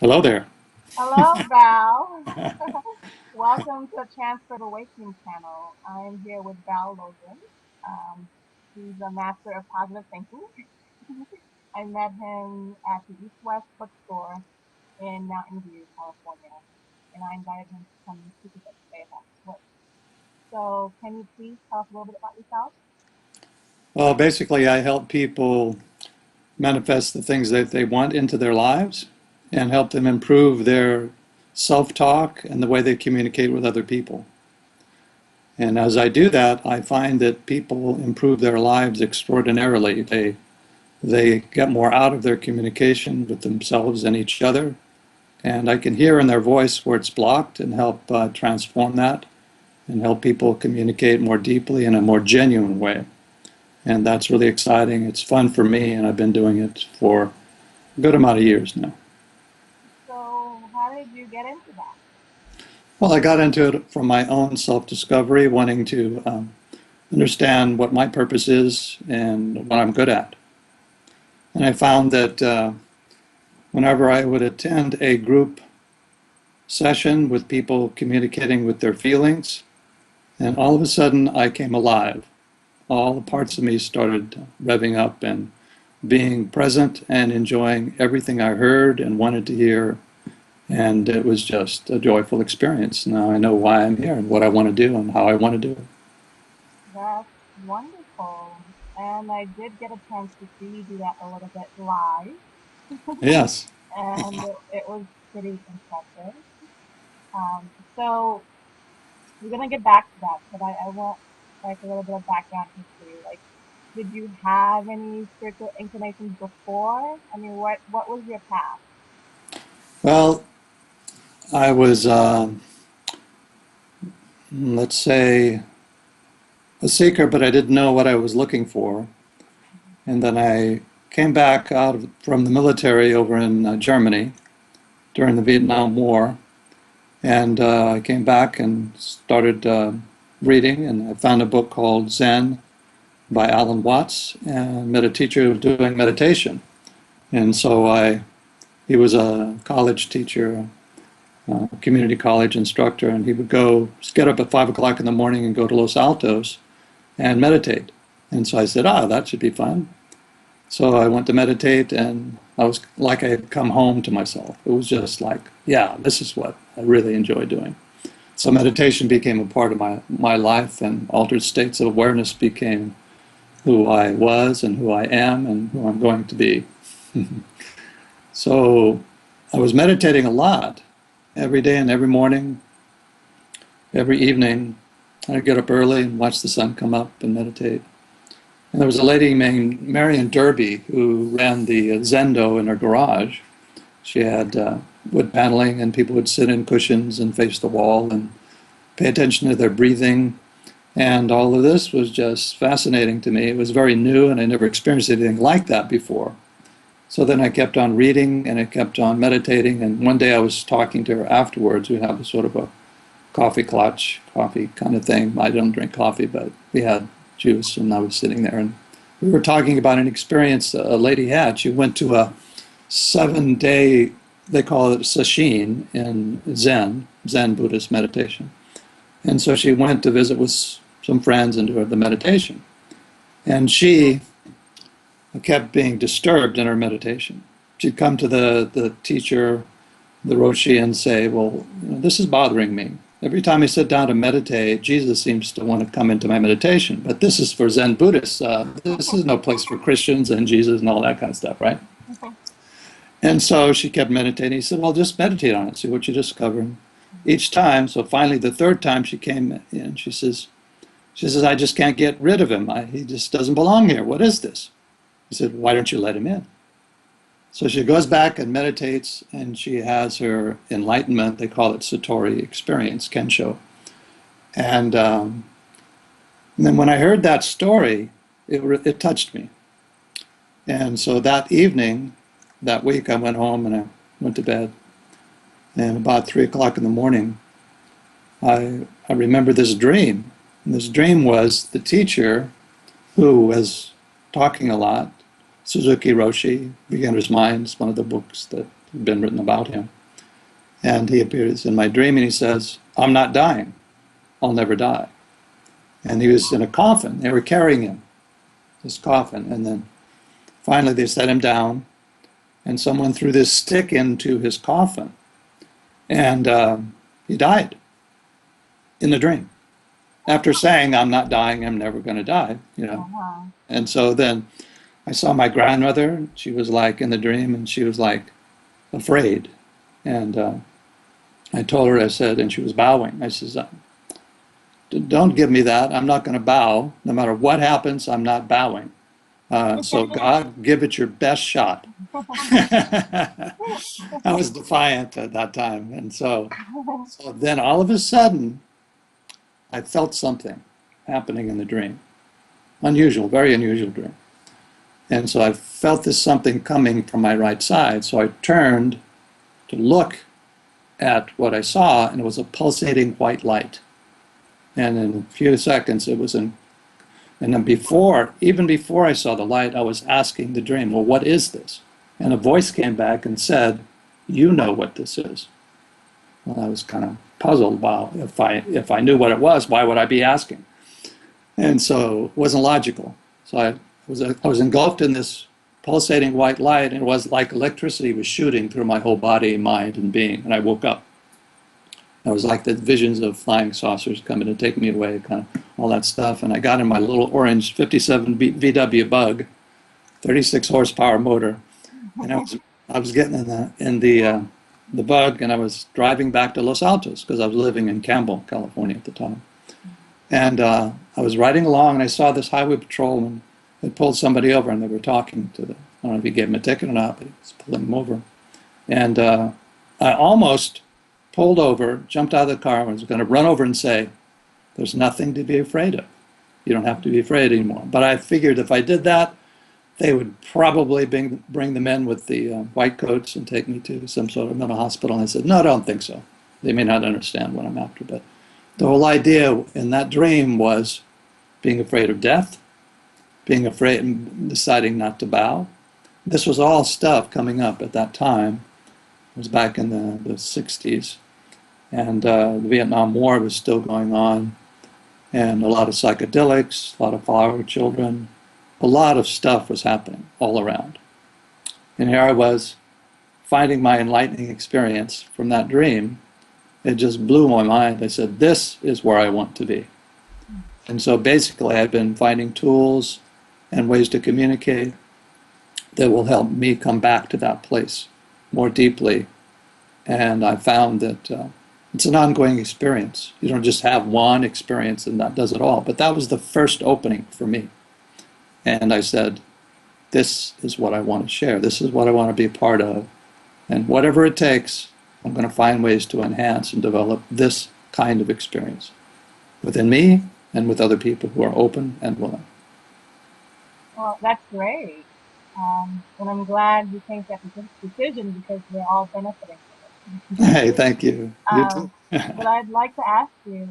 Hello there. Hello, Val. Welcome to Transferred Awakening channel. I am here with Val Logan. Um, he's a master of positive thinking. I met him at the East West bookstore in Mountain View, California, and I invited him to come and speak with us today about his work. So, can you please tell us a little bit about yourself? Well, basically, I help people manifest the things that they want into their lives and help them improve their self-talk and the way they communicate with other people. And as I do that, I find that people improve their lives extraordinarily. They get more out of their communication with themselves and each other. And I can hear in their voice where it's blocked and help transform that and help people communicate more deeply in a more genuine way. And that's really exciting. It's fun for me, and I've been doing it for a good amount of years now. So, how did you get into that? Well, I got into it from my own self-discovery, wanting to understand what my purpose is and what I'm good at. And I found that whenever I would attend a group session with people communicating with their feelings, and all of a sudden I came alive. All the parts of me started revving up and being present and enjoying everything I heard and wanted to hear. And it was just a joyful experience. Now I know why I'm here and what I want to do and how I want to do it. That's wonderful. And I did get a chance to see you do that a little bit live. Yes. And it was pretty impressive. So we're gonna get back to that, but I want like a little bit of background history. Like, did you have any spiritual inclinations before? I mean, what was your path? Well, I was, let's say, a seeker, but I didn't know what I was looking for. And then I came back from the military over in Germany during the Vietnam War. And I came back and started reading, and I found a book called Zen by Alan Watts, and met a teacher doing meditation. And so he was a college teacher, a community college instructor, and he would get up at 5 o'clock in the morning and go to Los Altos and meditate. And so I said, that should be fun. So I went to meditate, and I was like I had come home to myself. It was just like, yeah, this is what I really enjoy doing. So meditation became a part of my life, and altered states of awareness became who I was and who I am and who I'm going to be. So I was meditating a lot, every day and every morning, every evening. I'd get up early and watch the sun come up and meditate. And there was a lady named Marion Derby who ran the Zendo in her garage. She had wood paneling, and people would sit in cushions and face the wall and pay attention to their breathing. And all of this was just fascinating to me. It was very new, and I never experienced anything like that before. So then I kept on reading, and I kept on meditating. And one day I was talking to her afterwards. We had a sort of a coffee clutch, coffee kind of thing. I don't drink coffee, but we had juice, and I was sitting there, and we were talking about an experience a lady had. She went to a 7-day, they call it sesshin in Zen Buddhist meditation. And so she went to visit with some friends and do the meditation. And she kept being disturbed in her meditation. She'd come to the teacher, the Roshi, and say, well, this is bothering me. Every time I sit down to meditate, Jesus seems to want to come into my meditation. But this is for Zen Buddhists. This is no place for Christians and Jesus and all that kind of stuff, right? And so she kept meditating. He said, well, just meditate on it, see what you discover. Each time, so finally the third time she came in, she says, I just can't get rid of him. He just doesn't belong here. What is this? He said, why don't you let him in? So she goes back and meditates, and she has her enlightenment. They call it Satori experience, Kensho. And then when I heard that story, it touched me. And so that evening, that week, I went home and I went to bed. And about 3 o'clock in the morning, I remember this dream. And this dream was the teacher, who was talking a lot, Suzuki Roshi, Beginner's Mind, is one of the books that been written about him. And he appears in my dream and he says, "I'm not dying. I'll never die." And he was in a coffin. They were carrying him, this coffin. And then finally they set him down and someone threw this stick into his coffin. And he died in the dream. After saying, "I'm not dying, I'm never going to die," you know. Uh-huh. And so then I saw my grandmother. She was like in the dream, and she was like afraid. And I told her, I said, and she was bowing. I says, "Don't give me that. I'm not going to bow. No matter what happens, I'm not bowing. So God, give it your best shot." I was defiant at that time. And so then all of a sudden, I felt something happening in the dream. Unusual, very unusual dream. And so I felt this something coming from my right side. So I turned to look at what I saw, and it was a pulsating white light. And in a few seconds, it was in. And then even before I saw the light, I was asking the dream, "Well, what is this?" And a voice came back and said, "You know what this is." Well, I was kind of puzzled. Wow, if I knew what it was, why would I be asking? And so it wasn't logical. So I was engulfed in this pulsating white light, and it was like electricity was shooting through my whole body, mind, and being. And I woke up. It was like the visions of flying saucers coming to take me away, kind of all that stuff. And I got in my little orange 57 VW Bug, 36 horsepower motor, and I was getting in the Bug, and I was driving back to Los Altos because I was living in Campbell, California at the time. And I was riding along, and I saw this highway patrolman had pulled somebody over, and they were talking to the. I don't know if he gave him a ticket or not, but he was pulling him over. And I almost pulled over, jumped out of the car, and was going to run over and say, "There's nothing to be afraid of. You don't have to be afraid anymore." But I figured if I did that, they would probably bring the men with the white coats and take me to some sort of mental hospital. And I said, "No, I don't think so. They may not understand what I'm after." But the whole idea in that dream was being afraid of death, being afraid and deciding not to bow. This was all stuff coming up at that time. It was back in the 60s. And the Vietnam War was still going on. And a lot of psychedelics, a lot of flower children, a lot of stuff was happening all around. And here I was finding my enlightening experience from that dream. It just blew my mind. I said, "This is where I want to be." And so basically I've been finding tools and ways to communicate that will help me come back to that place more deeply. And I found that it's an ongoing experience. You don't just have one experience and that does it all. But that was the first opening for me. And I said, this is what I want to share. This is what I want to be a part of. And whatever it takes, I'm going to find ways to enhance and develop this kind of experience within me and with other people who are open and willing. Well, that's great. And I'm glad you came to that decision because we're all benefiting from it. Hey, thank you. You too. But I'd like to ask you,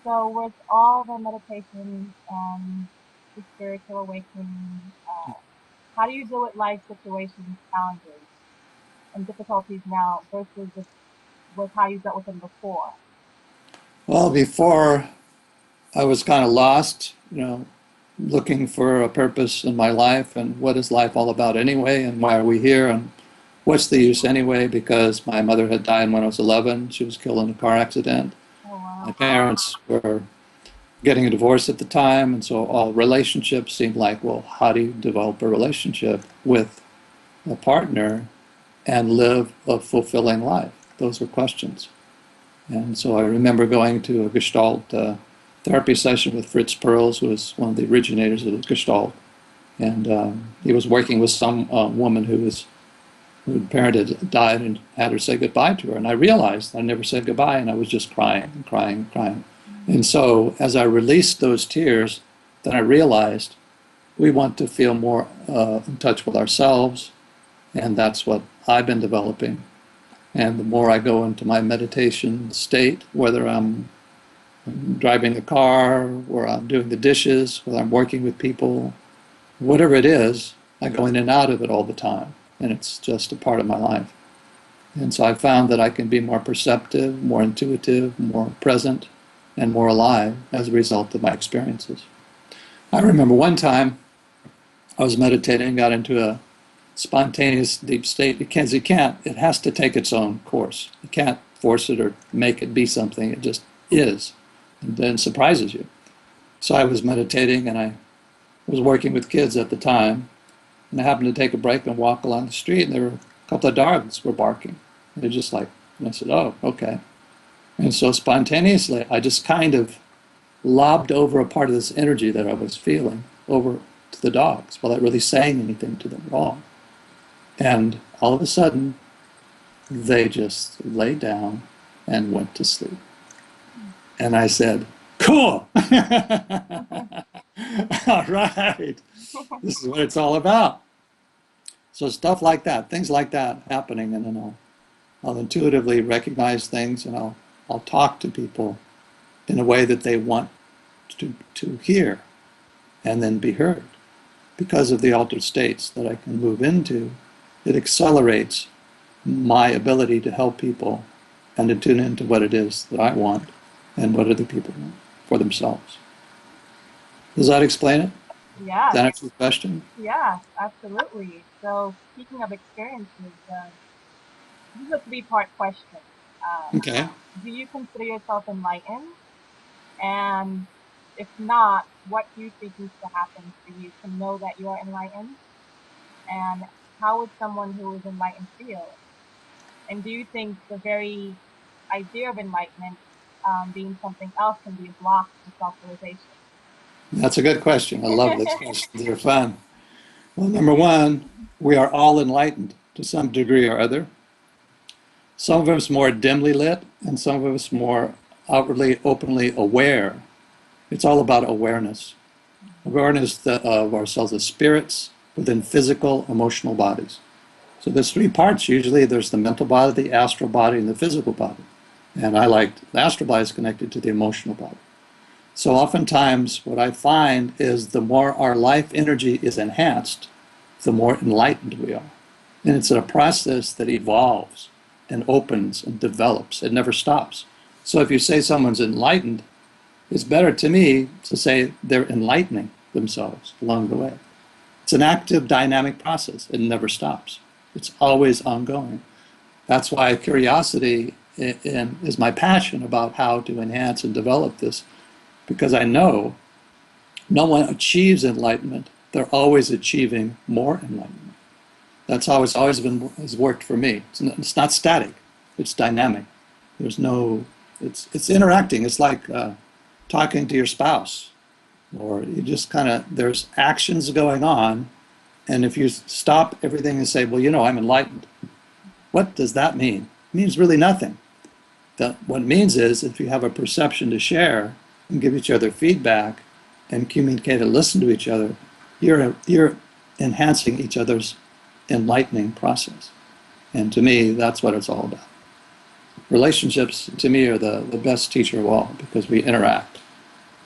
so with all the meditation and the spiritual awakening, how do you deal with life situations, challenges, and difficulties now versus with how you dealt with them before? Well, before I was kind of lost, looking for a purpose in my life and what is life all about anyway, and why are we here, and what's the use anyway, because my mother had died when I was 11. She was killed in a car accident. Oh, wow. My parents were getting a divorce at the time, and so all relationships seemed like, well, how do you develop a relationship with a partner and live a fulfilling life? Those were questions. And so I remember going to a Gestalt therapy session with Fritz Perls, who was one of the originators of the Gestalt. And he was working with some woman whose parent had died and had her say goodbye to her. And I realized I never said goodbye, and I was just crying and crying and crying. And so as I released those tears, then I realized we want to feel more in touch with ourselves, and that's what I've been developing. And the more I go into my meditation state, whether I'm driving the car, or I'm doing the dishes, whether I'm working with people, whatever it is, I go in and out of it all the time. And it's just a part of my life. And so I found that I can be more perceptive, more intuitive, more present, and more alive as a result of my experiences. I remember one time I was meditating, got into a spontaneous deep state because it has to take its own course. You can't force it or make it be something. It just is, and then surprises you. So I was meditating, and I was working with kids at the time, and I happened to take a break and walk along the street, and there were a couple of dogs were barking. And they're just like, and I said, oh, okay. And so spontaneously, I just kind of lobbed over a part of this energy that I was feeling over to the dogs without really saying anything to them at all. And all of a sudden, they just lay down and went to sleep. And I said, cool. All right. This is what it's all about. So stuff like that, things like that happening, and then I'll intuitively recognize things, and I'll talk to people in a way that they want to hear and then be heard. Because of the altered states that I can move into, it accelerates my ability to help people and to tune into what it is that I want and what other people want for themselves. Does that explain it? Yeah. Does that answer the question? Yeah, absolutely. So speaking of experiences, this is a three-part question. Okay. Do you consider yourself enlightened? And if not, what do you think needs to happen for you to know that you are enlightened? And how would someone who is enlightened feel? And do you think the very idea of enlightenment being something else can be a block to self-realization? That's a good question. I love those questions. They're fun. Well, number one, we are all enlightened to some degree or other. Some of us more dimly lit, and some of us more outwardly, openly aware. It's all about awareness. Awareness of ourselves as spirits within physical, emotional bodies. So there's three parts usually. There's the mental body, the astral body, and the physical body. And I like the astral body is connected to the emotional body. So oftentimes what I find is the more our life energy is enhanced, the more enlightened we are. And it's a process that evolves and opens and develops. It never stops. So if you say someone's enlightened, it's better to me to say they're enlightening themselves along the way. It's an active, dynamic process. It never stops. It's always ongoing. That's why curiosity is my passion about how to enhance and develop this, because I know no one achieves enlightenment. They're always achieving more enlightenment. That's how it's always has worked for me. It's not static. It's dynamic. There's no. It's interacting. It's like talking to your spouse, or you just kind of there's actions going on, and if you stop everything and say, well, I'm enlightened. What does that mean? It means really nothing. What it means is if you have a perception to share and give each other feedback and communicate and listen to each other, you're enhancing each other's enlightening process. And to me, that's what it's all about. Relationships, to me, are the best teacher of all because we interact.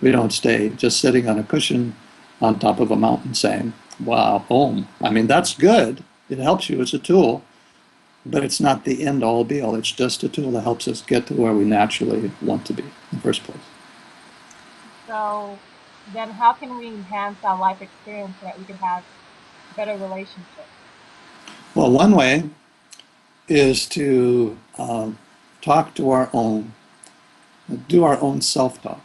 We don't stay just sitting on a cushion on top of a mountain saying, wow, Om. I mean, that's good. It helps you. It's a tool. But it's not the end-all be-all. It's just a tool that helps us get to where we naturally want to be in the first place. So then how can we enhance our life experience so that we can have better relationships? Well, one way is to talk to do our own self-talk.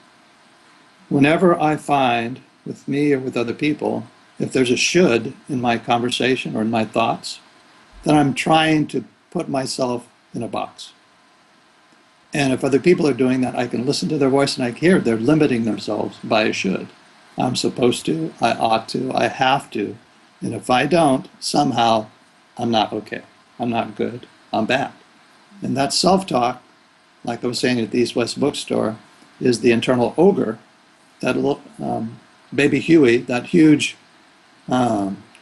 Whenever I find, with me or with other people, if there's a should in my conversation or in my thoughts, then I'm trying to put myself in a box. And if other people are doing that, I can listen to their voice and I hear they're limiting themselves by a should. I'm supposed to, I ought to, I have to. And if I don't, somehow I'm not okay. I'm not good. I'm bad. And that self-talk, like I was saying at the East West bookstore, is the internal ogre, that little baby Huey, that huge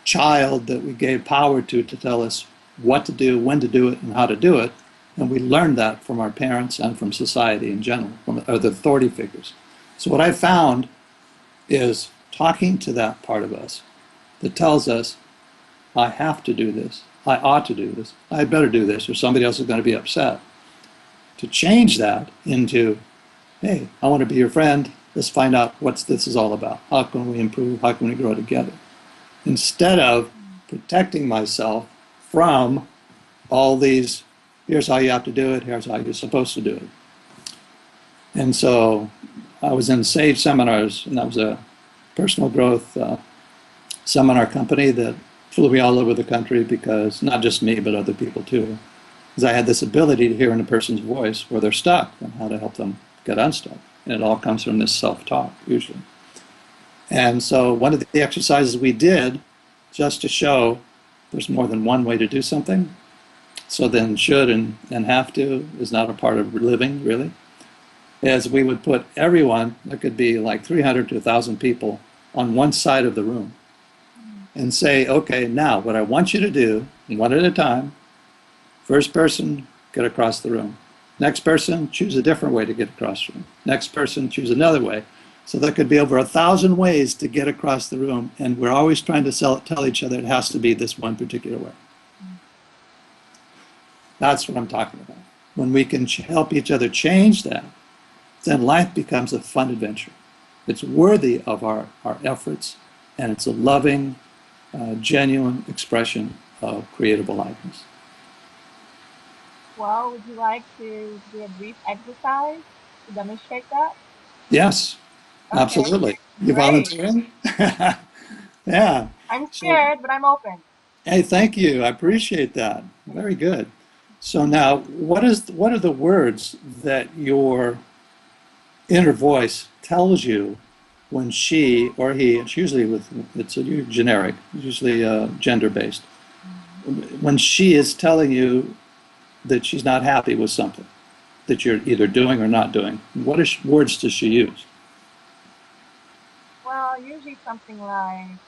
child that we gave power to tell us what to do, when to do it, and how to do it. And we learned that from our parents and from society in general, from the authority figures. So what I found is talking to that part of us that tells us, I have to do this, I ought to do this, I better do this, or somebody else is going to be upset. To change that into, hey, I want to be your friend, let's find out what this is all about. How can we improve? How can we grow together? Instead of protecting myself from all these, here's how you have to do it, here's how you're supposed to do it. And so I was in SAGE seminars, and that was a personal growth seminar company that flew me all over the country, because not just me, but other people too. Because I had this ability to hear in a person's voice where they're stuck and how to help them get unstuck. And it all comes from this self-talk, usually. And so one of the exercises we did, just to show there's more than one way to do something, so then should and have to is not a part of living, really, is we would put everyone, there could be like 300 to 1,000 people, on one side of the room and say, okay, now what I want you to do, one at a time, first person, get across the room. Next person, choose a different way to get across the room. Next person, choose another way. So there could be over 1,000 ways to get across the room, and we're always trying to tell each other it has to be this one particular way. That's what I'm talking about. When we can help each other change that, then life becomes a fun adventure. It's worthy of our efforts, and it's a loving, genuine expression of creative aliveness. Well, would you like to do a brief exercise to demonstrate that? Yes, Okay, absolutely. You great. volunteering? Yeah. I'm So, scared, but I'm open. hey, thank you. I appreciate that. Very good. So now, what are the words that your inner voice tells you when she or he, it's usually it's a generic, usually gender based, when she is telling you that she's not happy with something that you're either doing or not doing, words does she use? Well, usually something like,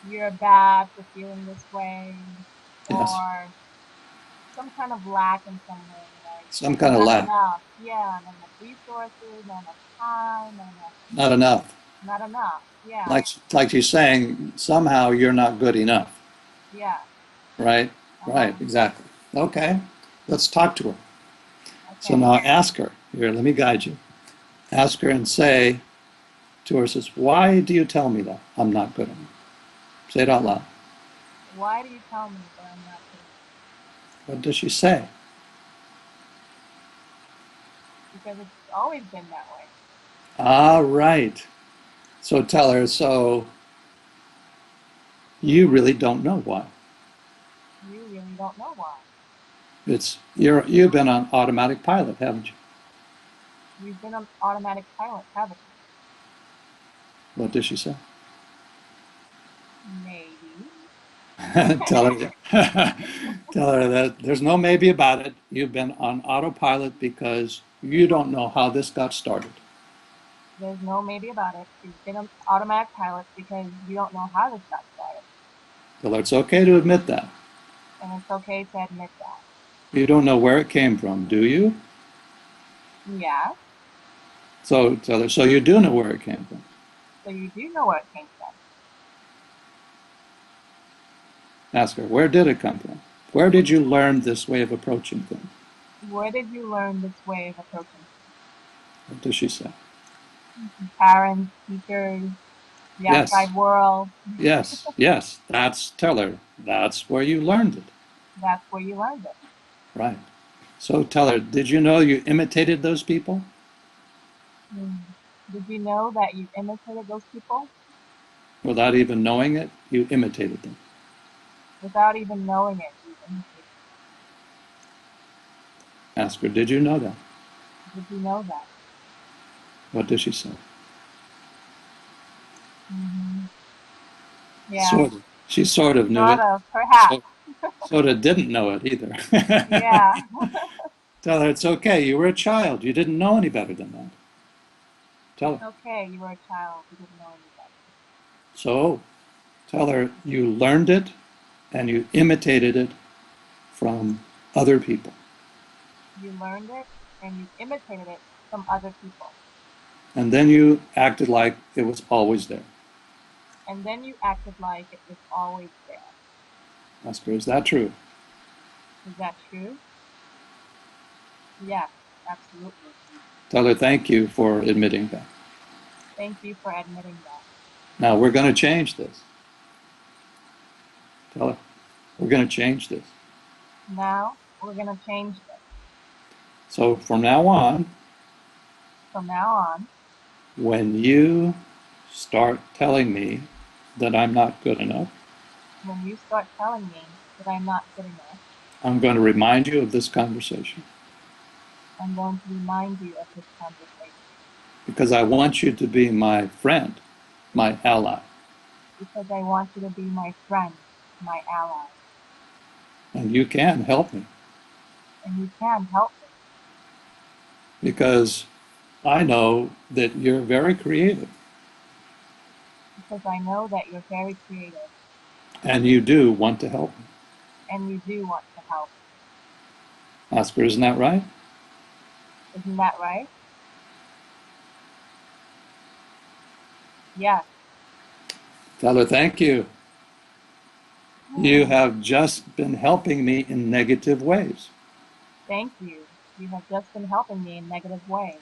you're bad for feeling this way, Yes, or some kind of lack in some way, like some kind of not lack, enough. Yeah, not enough resources, not enough time, not enough. not enough. Yeah, Like she's saying, somehow you're not good enough, yeah. right? Uh-huh. Right, exactly. Okay, let's talk to her. So Okay. now ask her, here, let me guide you. Ask her and say to her, says, why do you tell me that I'm not good enough? Say it out loud. Why do you tell me that I'm not good enough? What does she say? Because it's always been that way. Ah, right. So tell her, so you really don't know why. You really don't know why. You've been on automatic pilot, haven't you? You've been an automatic pilot, haven't What does she say? you? Maybe. Tell her, tell her that there's no maybe about it. You've been on autopilot because you don't know how this got started. There's no maybe about it. You've been an automatic pilot because you don't know how this got started. Tell her it's okay to admit that. And it's okay to admit that. You don't know where it came from, do you? Yeah. So tell her, so you do know where it came from. So you do know where it came from. Ask her, where did it come from? Where did you learn this way of approaching things? Where did you learn this way of approaching What does she say? things? Parents, teachers, the Yes, outside world. yes. Tell her, that's where you learned it. That's where you learned it. Right. So tell her, did you know you imitated those people? Hmm. Did you know that you imitated those people Without even knowing it, you imitated them. without even knowing it? You imitated Ask her, did you know that? them. Did you know that? What does she say? Hmm. Yeah. Sort of. She sort of knew Sort it, of. Perhaps. so, sort of didn't know it either. Yeah. Tell her it's okay. You were a child. You didn't know any better than that. Tell It's her. okay. You were a child. You didn't know any better. So tell her you learned it and you imitated it from other people. You learned it and you imitated it from other people. And then you acted like it was always there. And then you acted like it was always there. Ask her, is that true? Is that true? Yes, absolutely. Tell her thank you for admitting that. Thank you for admitting that. Now we're going to change this. Tell her, we're going to change this. Now we're going to change this. So from now on, From now on, when you start telling me that I'm not good enough, when you start telling me that I'm not good enough, I'm going to remind you of this conversation I'm going to remind you of this conversation because I want you to be my friend, my ally, because I want you to be my friend, my ally, and you can help me and you can help me because I know that you're very creative because I know that you're very creative and you do want to help me. and you do want to help. Oscar, isn't that right? Isn't that right? Yes. Tell her thank you. You have just been helping me in negative ways, Thank you. You have just been helping me in negative ways,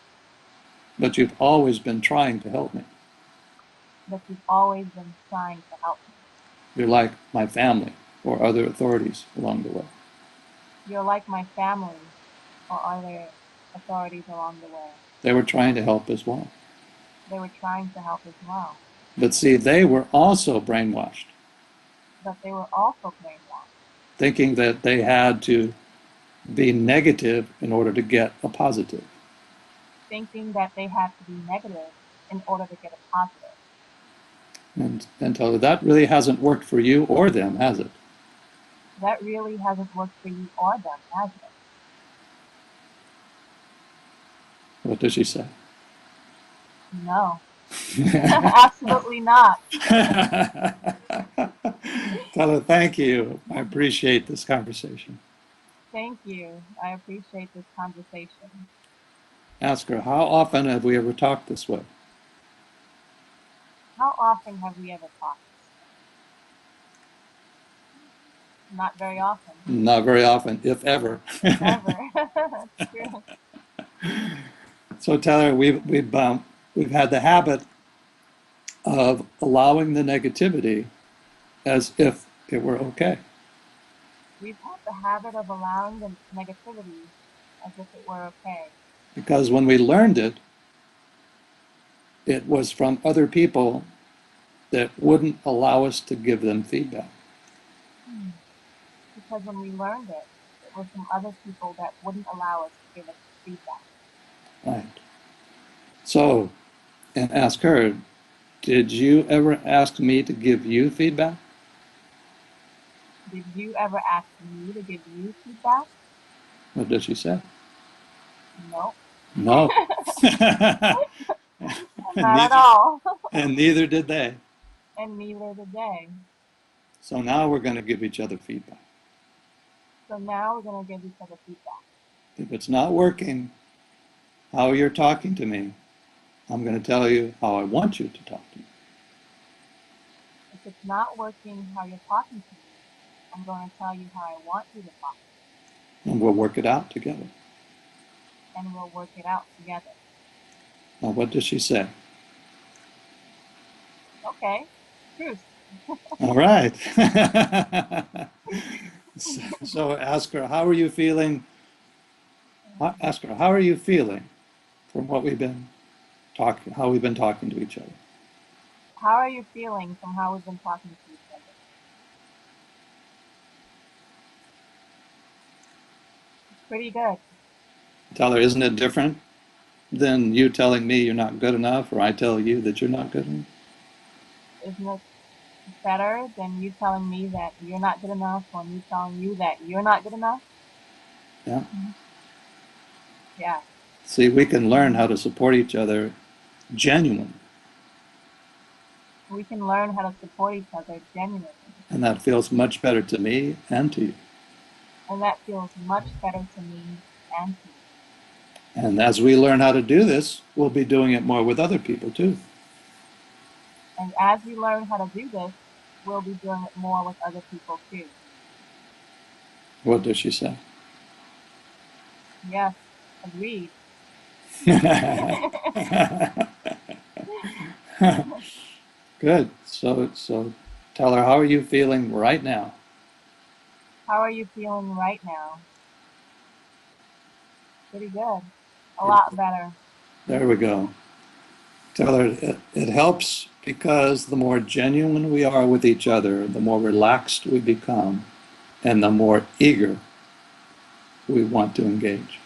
but you've always been trying to help me. but you've always been trying to help me. You're like my family or other authorities along the way. You're like my family or other authorities along the way. They were trying to help as well. They were trying to help as well, But see, they were also brainwashed, but they were also brainwashed, thinking that they had to be negative in order to get a positive. thinking that they had to be negative in order to get a positive. And tell her that really hasn't worked for you or them, has it? That really hasn't worked for you or them, has it? What does she say? No, absolutely not. Tell her thank you. I appreciate this conversation. Thank you. I appreciate this conversation. Ask her, how often have we ever talked this way? How often have we ever talked this way? Not very often. Not very often, if ever. Ever. It's true. So tell her we've had the habit of allowing the negativity as if it were okay. We've had the habit of allowing the negativity as if it were okay. Because when we learned it, it was from other people that wouldn't allow us to give them feedback. Because when we learned it, it was from other people that wouldn't allow us to give us feedback. Right. So, and ask her, did you ever ask me to give you feedback? Did you ever ask me to give you feedback? What did she say? No, No. and not at neither all. and neither did they. And neither did they. So now we're going to give each other feedback. So now we're going to give each other feedback. If it's not working, how you're talking to me, I'm going to tell you how I want you to talk to me. If it's not working how you're talking to me, I'm going to tell you how I want you to talk to me. And we'll work it out together. And we'll work it out together. Now, what does she say? Okay, truth. All right. So ask her, how are you feeling? Ask her, how are you feeling from what we've been talking, how we've been talking to each other? How are you feeling from how we've been talking to each other? Pretty good. Tell her, isn't it different than you telling me you're not good enough or I tell you that you're not good enough? Isn't it better than you telling me that you're not good enough or me telling you that you're not good enough? Yeah. Yeah. See, we can learn how to support each other genuinely. We can learn how to support each other genuinely. And that feels much better to me and to you. And that feels much better to me and to you. And as we learn how to do this, we'll be doing it more with other people too. And as we learn how to do this, we'll be doing it more with other people too. What does she say? Yes, agreed. Good. So tell her, how are you feeling right now? How are you feeling right now? Pretty good. A lot better. There we go. Tell her it helps because the more genuine we are with each other, the more relaxed we become, and the more eager we want to engage.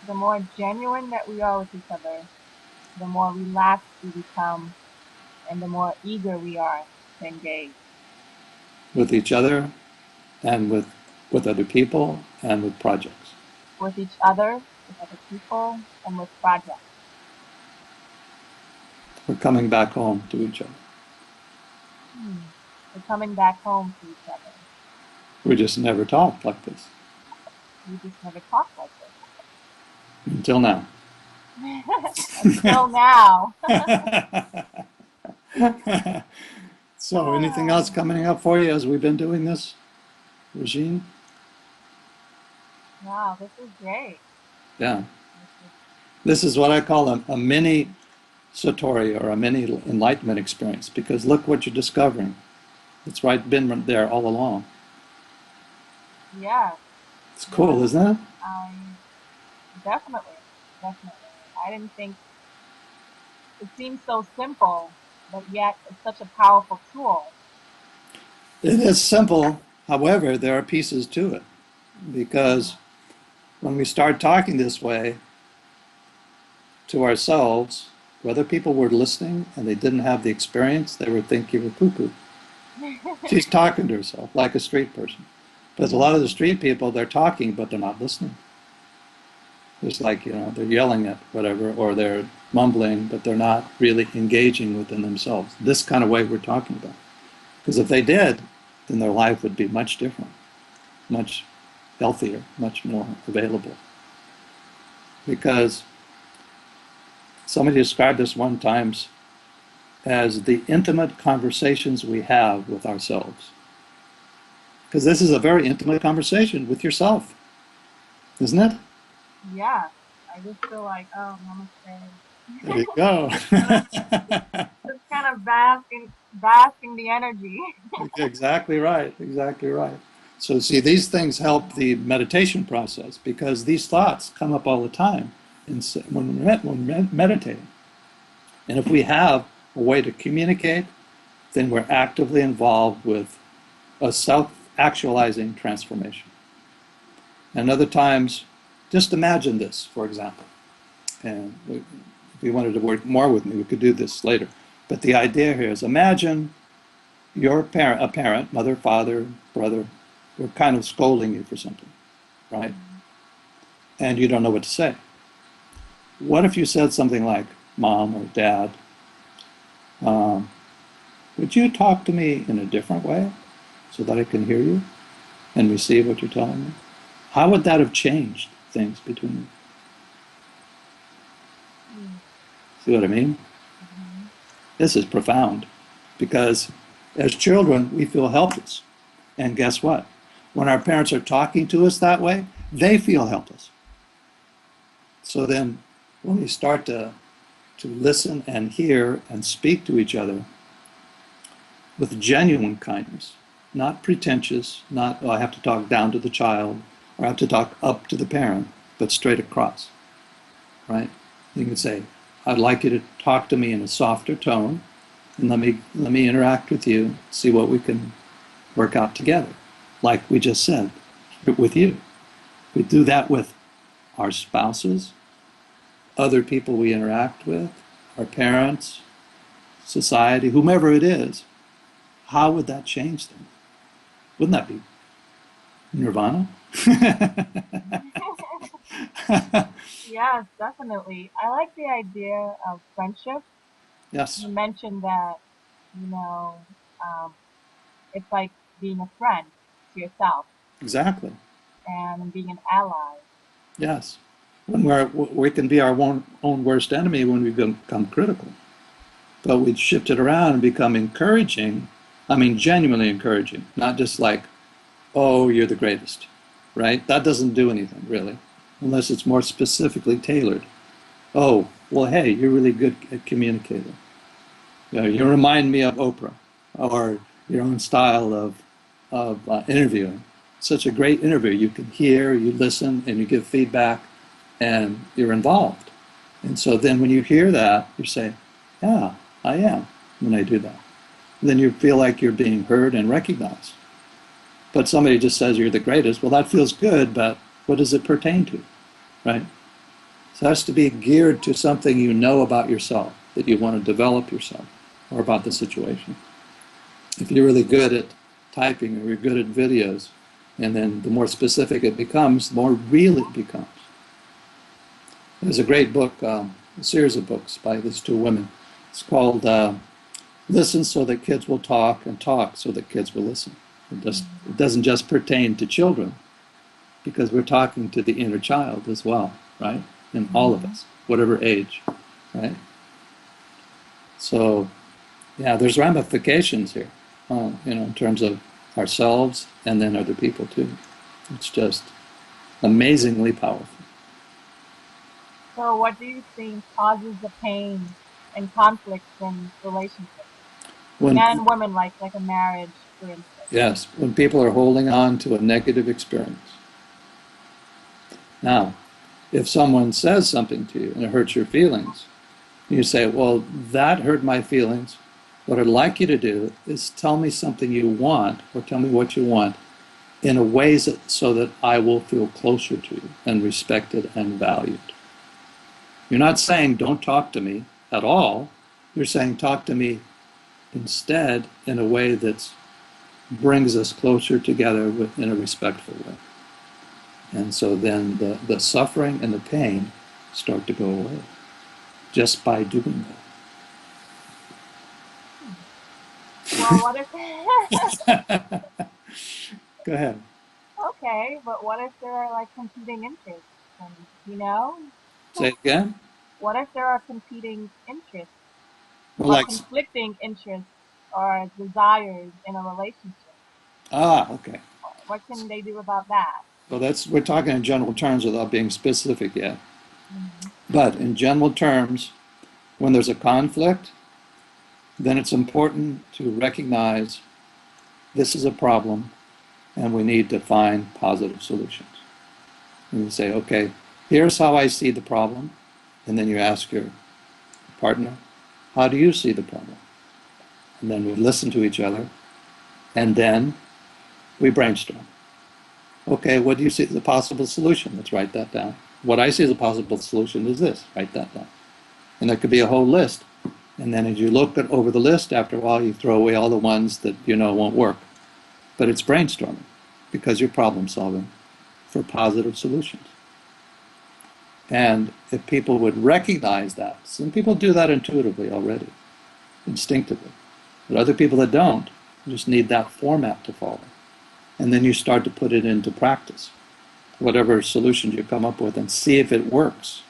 The more genuine that we are with each other, the more relaxed we become, and the more eager we are to engage With each other and with other people and with projects. with each other, with other people, and with projects. We're coming back home to each other. We're coming back home to each other. We just never talked like this We just never talked like until now. this. Until now. So, anything else coming up for you as we've been doing this regime? Wow, this is great. Yeah. This is what I call a mini Satori or a mini enlightenment experience, because look what you're discovering. It's been there all along. Yeah, It's cool, isn't it? I definitely, definitely. I didn't think it seems so simple, but yet it's such a powerful tool. It is simple. However, there are pieces to it, because when we start talking this way to ourselves, whether people were listening and they didn't have the experience, they would think you were poo-poo. She's talking to herself like a street person. But a lot of the street people, they're talking, but they're not listening. It's like, they're yelling at whatever, or they're mumbling, but they're not really engaging within themselves. This kind of way we're talking about. Because if they did, then their life would be much different, much healthier, much more available. Because somebody described this one time as the intimate conversations we have with ourselves. Because this is a very intimate conversation with yourself, isn't it? Yeah, I just feel like, oh, namaste. There you go. Just kind of basking the energy. Exactly right. Exactly right. So, see, these things help the meditation process because these thoughts come up all the time when we're meditating. And if we have a way to communicate, then we're actively involved with a self-actualizing transformation. And other times, just imagine this, for example. And if you wanted to work more with me, we could do this later. But the idea here is imagine your parent, a parent, mother, father, brother, were kind of scolding you for something, right? And you don't know what to say. What if you said something like, Mom or Dad, would you talk to me in a different way so that I can hear you and receive what you're telling me? How would that have changed things between you? See what I mean? This is profound because as children, we feel helpless. And guess what? When our parents are talking to us that way, they feel helpless. So then when we start to listen and hear and speak to each other with genuine kindness, not pretentious, not, oh, I have to talk down to the child or I have to talk up to the parent, but straight across, right? You can say, I'd like you to talk to me in a softer tone and let me interact with you, see what we can work out together. Like we just said, with you. We do that with our spouses, other people we interact with, our parents, society, whomever it is. How would that change things? Wouldn't that be nirvana? Yes, definitely. I like the idea of friendship. Yes, You mentioned that, you know, um, it's like being a friend to yourself exactly. and being an ally. Yes. When we can be our own worst enemy when we become critical. But we shift it around and become encouraging. I mean, genuinely encouraging, not just like oh, you're the greatest, right? That doesn't do anything, really, unless it's more specifically tailored. Oh, well, hey, you're really good at communicating. You know, you remind me of Oprah, or your own style of interviewing. Such a great interview. You can hear, you listen, and you give feedback, and you're involved. And so then when you hear that, you say, yeah, I am when I do that. And then you feel like you're being heard and recognized. But somebody just says you're the greatest. Well, that feels good, but what does it pertain to, right? So it has to be geared to something you know about yourself, that you want to develop yourself, or about the situation. If you're really good at typing or you're good at videos, and then the more specific it becomes, the more real it becomes. There's a great book, a series of books by these two women. It's called Listen So That Kids Will Talk, and Talk So That Kids Will Listen. It doesn't just pertain to children, because we're talking to the inner child as well, right? In all of us, whatever age, right? So, yeah, there's ramifications here, in terms of ourselves and then other people too. It's just amazingly powerful. So what do you think causes the pain and conflicts in relationships? When, Men and women, like a marriage, for instance. yes, when people are holding on to a negative experience. Now, if someone says something to you and it hurts your feelings, you say, well, that hurt my feelings. What I'd like you to do is tell me something you want, or tell me what you want, in a way so that I will feel closer to you and respected and valued. You're not saying don't talk to me at all. You're saying talk to me instead in a way that brings us closer together in a respectful way. And so then the suffering and the pain start to go away just by doing that. Well, what if... Go ahead. Okay, but what if there are like competing interests? And, you know, Say it again. what if there are competing interests Well, or like, conflicting interests or desires in a relationship? okay. What can they do about that? Well, we're talking in general terms without being specific yet. Mm-hmm. But in general terms, when there's a conflict, then it's important to recognize this is a problem and we need to find positive solutions. And you say, okay, here's how I see the problem. And then you ask your partner, how do you see the problem? And then we listen to each other. And then we brainstorm. Okay, what do you see as a possible solution? Let's write that down. What I see as a possible solution is this. Write that down. And there could be a whole list. And then as you look over the list, after a while, you throw away all the ones that you know won't work. But it's brainstorming, because you're problem solving for positive solutions. And if people would recognize that, some people do that intuitively already, instinctively. But other people that don't just need that format to follow. And then you start to put it into practice, whatever solutions you come up with, and see if it works.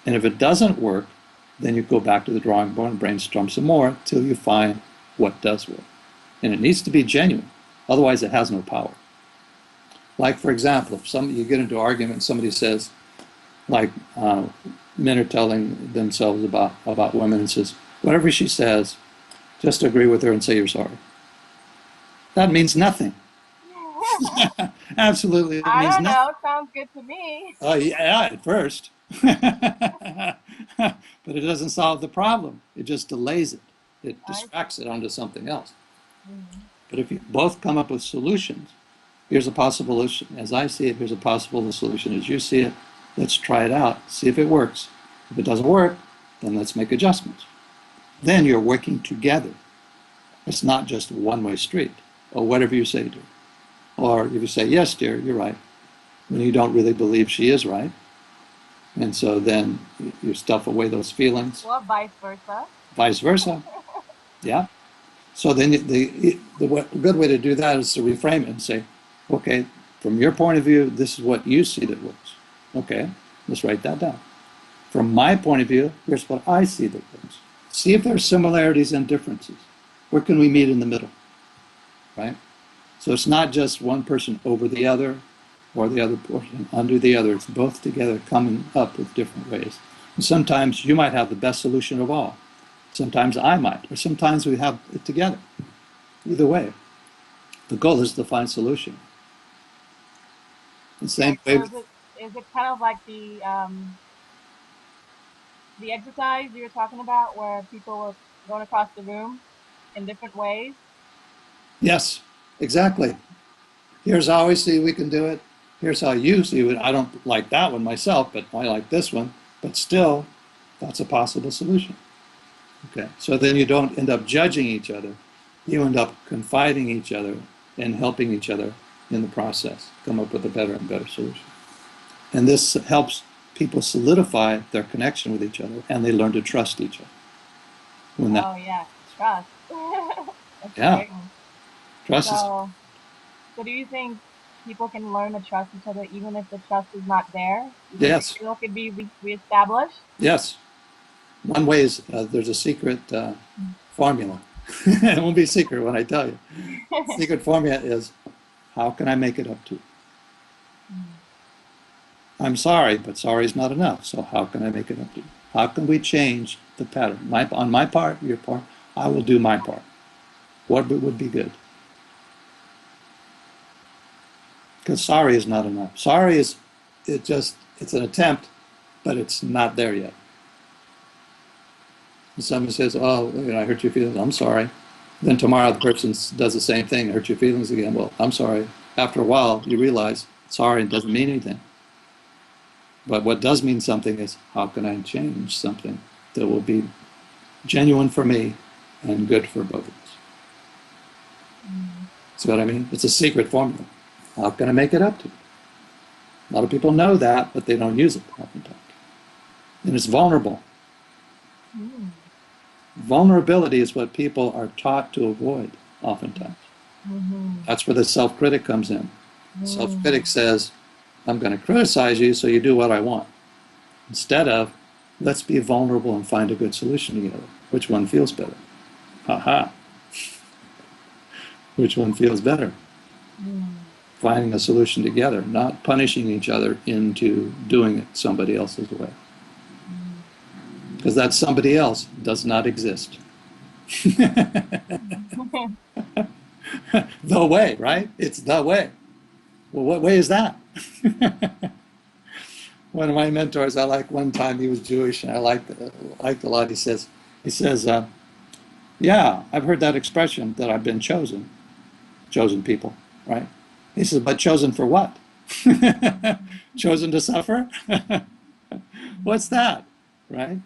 And if it doesn't work, then you go back to the drawing board and brainstorm some more till you find what does work. And it needs to be genuine. Otherwise, it has no power. Like, for example, if you get into an argument and somebody says, like men are telling themselves about women, and says, whatever she says, just agree with her and say you're sorry. That means nothing. Absolutely, it I means don't nothing. know. Sounds good to me. Oh, yeah, at first. But it doesn't solve the problem. It just delays it. It distracts it onto something else. Mm-hmm. But if you both come up with solutions, here's a possible solution. As I see it, here's a possible solution. As you see it, let's try it out. See if it works. If it doesn't work, then let's make adjustments. Then you're working together. It's not just a one-way street, or whatever you say, dear. Or if you say, yes, dear, you're right, when you don't really believe she is right. And so then you stuff away those feelings. Well, vice versa. Vice versa. Yeah. So then the good way to do that is to reframe it and say, okay, from your point of view, this is what you see that works. Okay, let's write that down. From my point of view, here's what I see that works. See if there are similarities and differences. Where can we meet in the middle, right? So it's not just one person over the other or the other person under the other. It's both together coming up with different ways. And sometimes you might have the best solution of all. Sometimes I might, or sometimes we have it together. Either way, the goal is to find solution. The Yeah. same way. So is it kind of like the exercise you were talking about, where people were going across the room in different ways? Yes, exactly. Here's how I see we can do it. Here's how you see it. I don't like that one myself, but I like this one. But still, that's a possible solution. Okay. So then you don't end up judging each other. You end up confiding each other and helping each other in the process come up with a better and better solution. And this helps people solidify their connection with each other, and they learn to trust each other. When that, Oh yeah, trust. That's a yeah, great one. trust is, So, so do you think people can learn to trust each other even if the trust is not there? You think it yes, still could be reestablished? yes. One way is there's a secret formula. It won't be a secret when I tell you. Secret formula is, how can I make it up to you? I'm sorry, but sorry is not enough. So how can I make it up to you? How can we change the pattern? On my part, your part, I will do my part. What would be good? Because sorry is not enough. Sorry is it's an attempt, but it's not there yet. And someone says, "Oh, I hurt your feelings. I'm sorry." Then tomorrow the person does the same thing, hurt your feelings again. Well, I'm sorry. After a while, you realize sorry doesn't mean anything. But what does mean something is, how can I change something that will be genuine for me and good for both of us? See what I mean? It's a secret formula. How can I make it up to you? A lot of people know that, but they don't use it oftentimes. And it's vulnerable. Mm. Vulnerability is what people are taught to avoid oftentimes. Mm-hmm. That's where the self-critic comes in. Self-critic Mm. says, I'm going to criticize you so you do what I want. Instead of, let's be vulnerable and find a good solution together. Which one feels better? Ha. Which one feels better? Mm. Finding a solution together, not punishing each other into doing it somebody else's way. Mm. Because that somebody else does not exist. The way, right? It's the way. Well, what way is that? One of my mentors, I like one time, he was Jewish, and I liked a lot. He says, yeah, I've heard that expression that I've been chosen people, right? He says, but chosen for what? Chosen to suffer? What's that, right?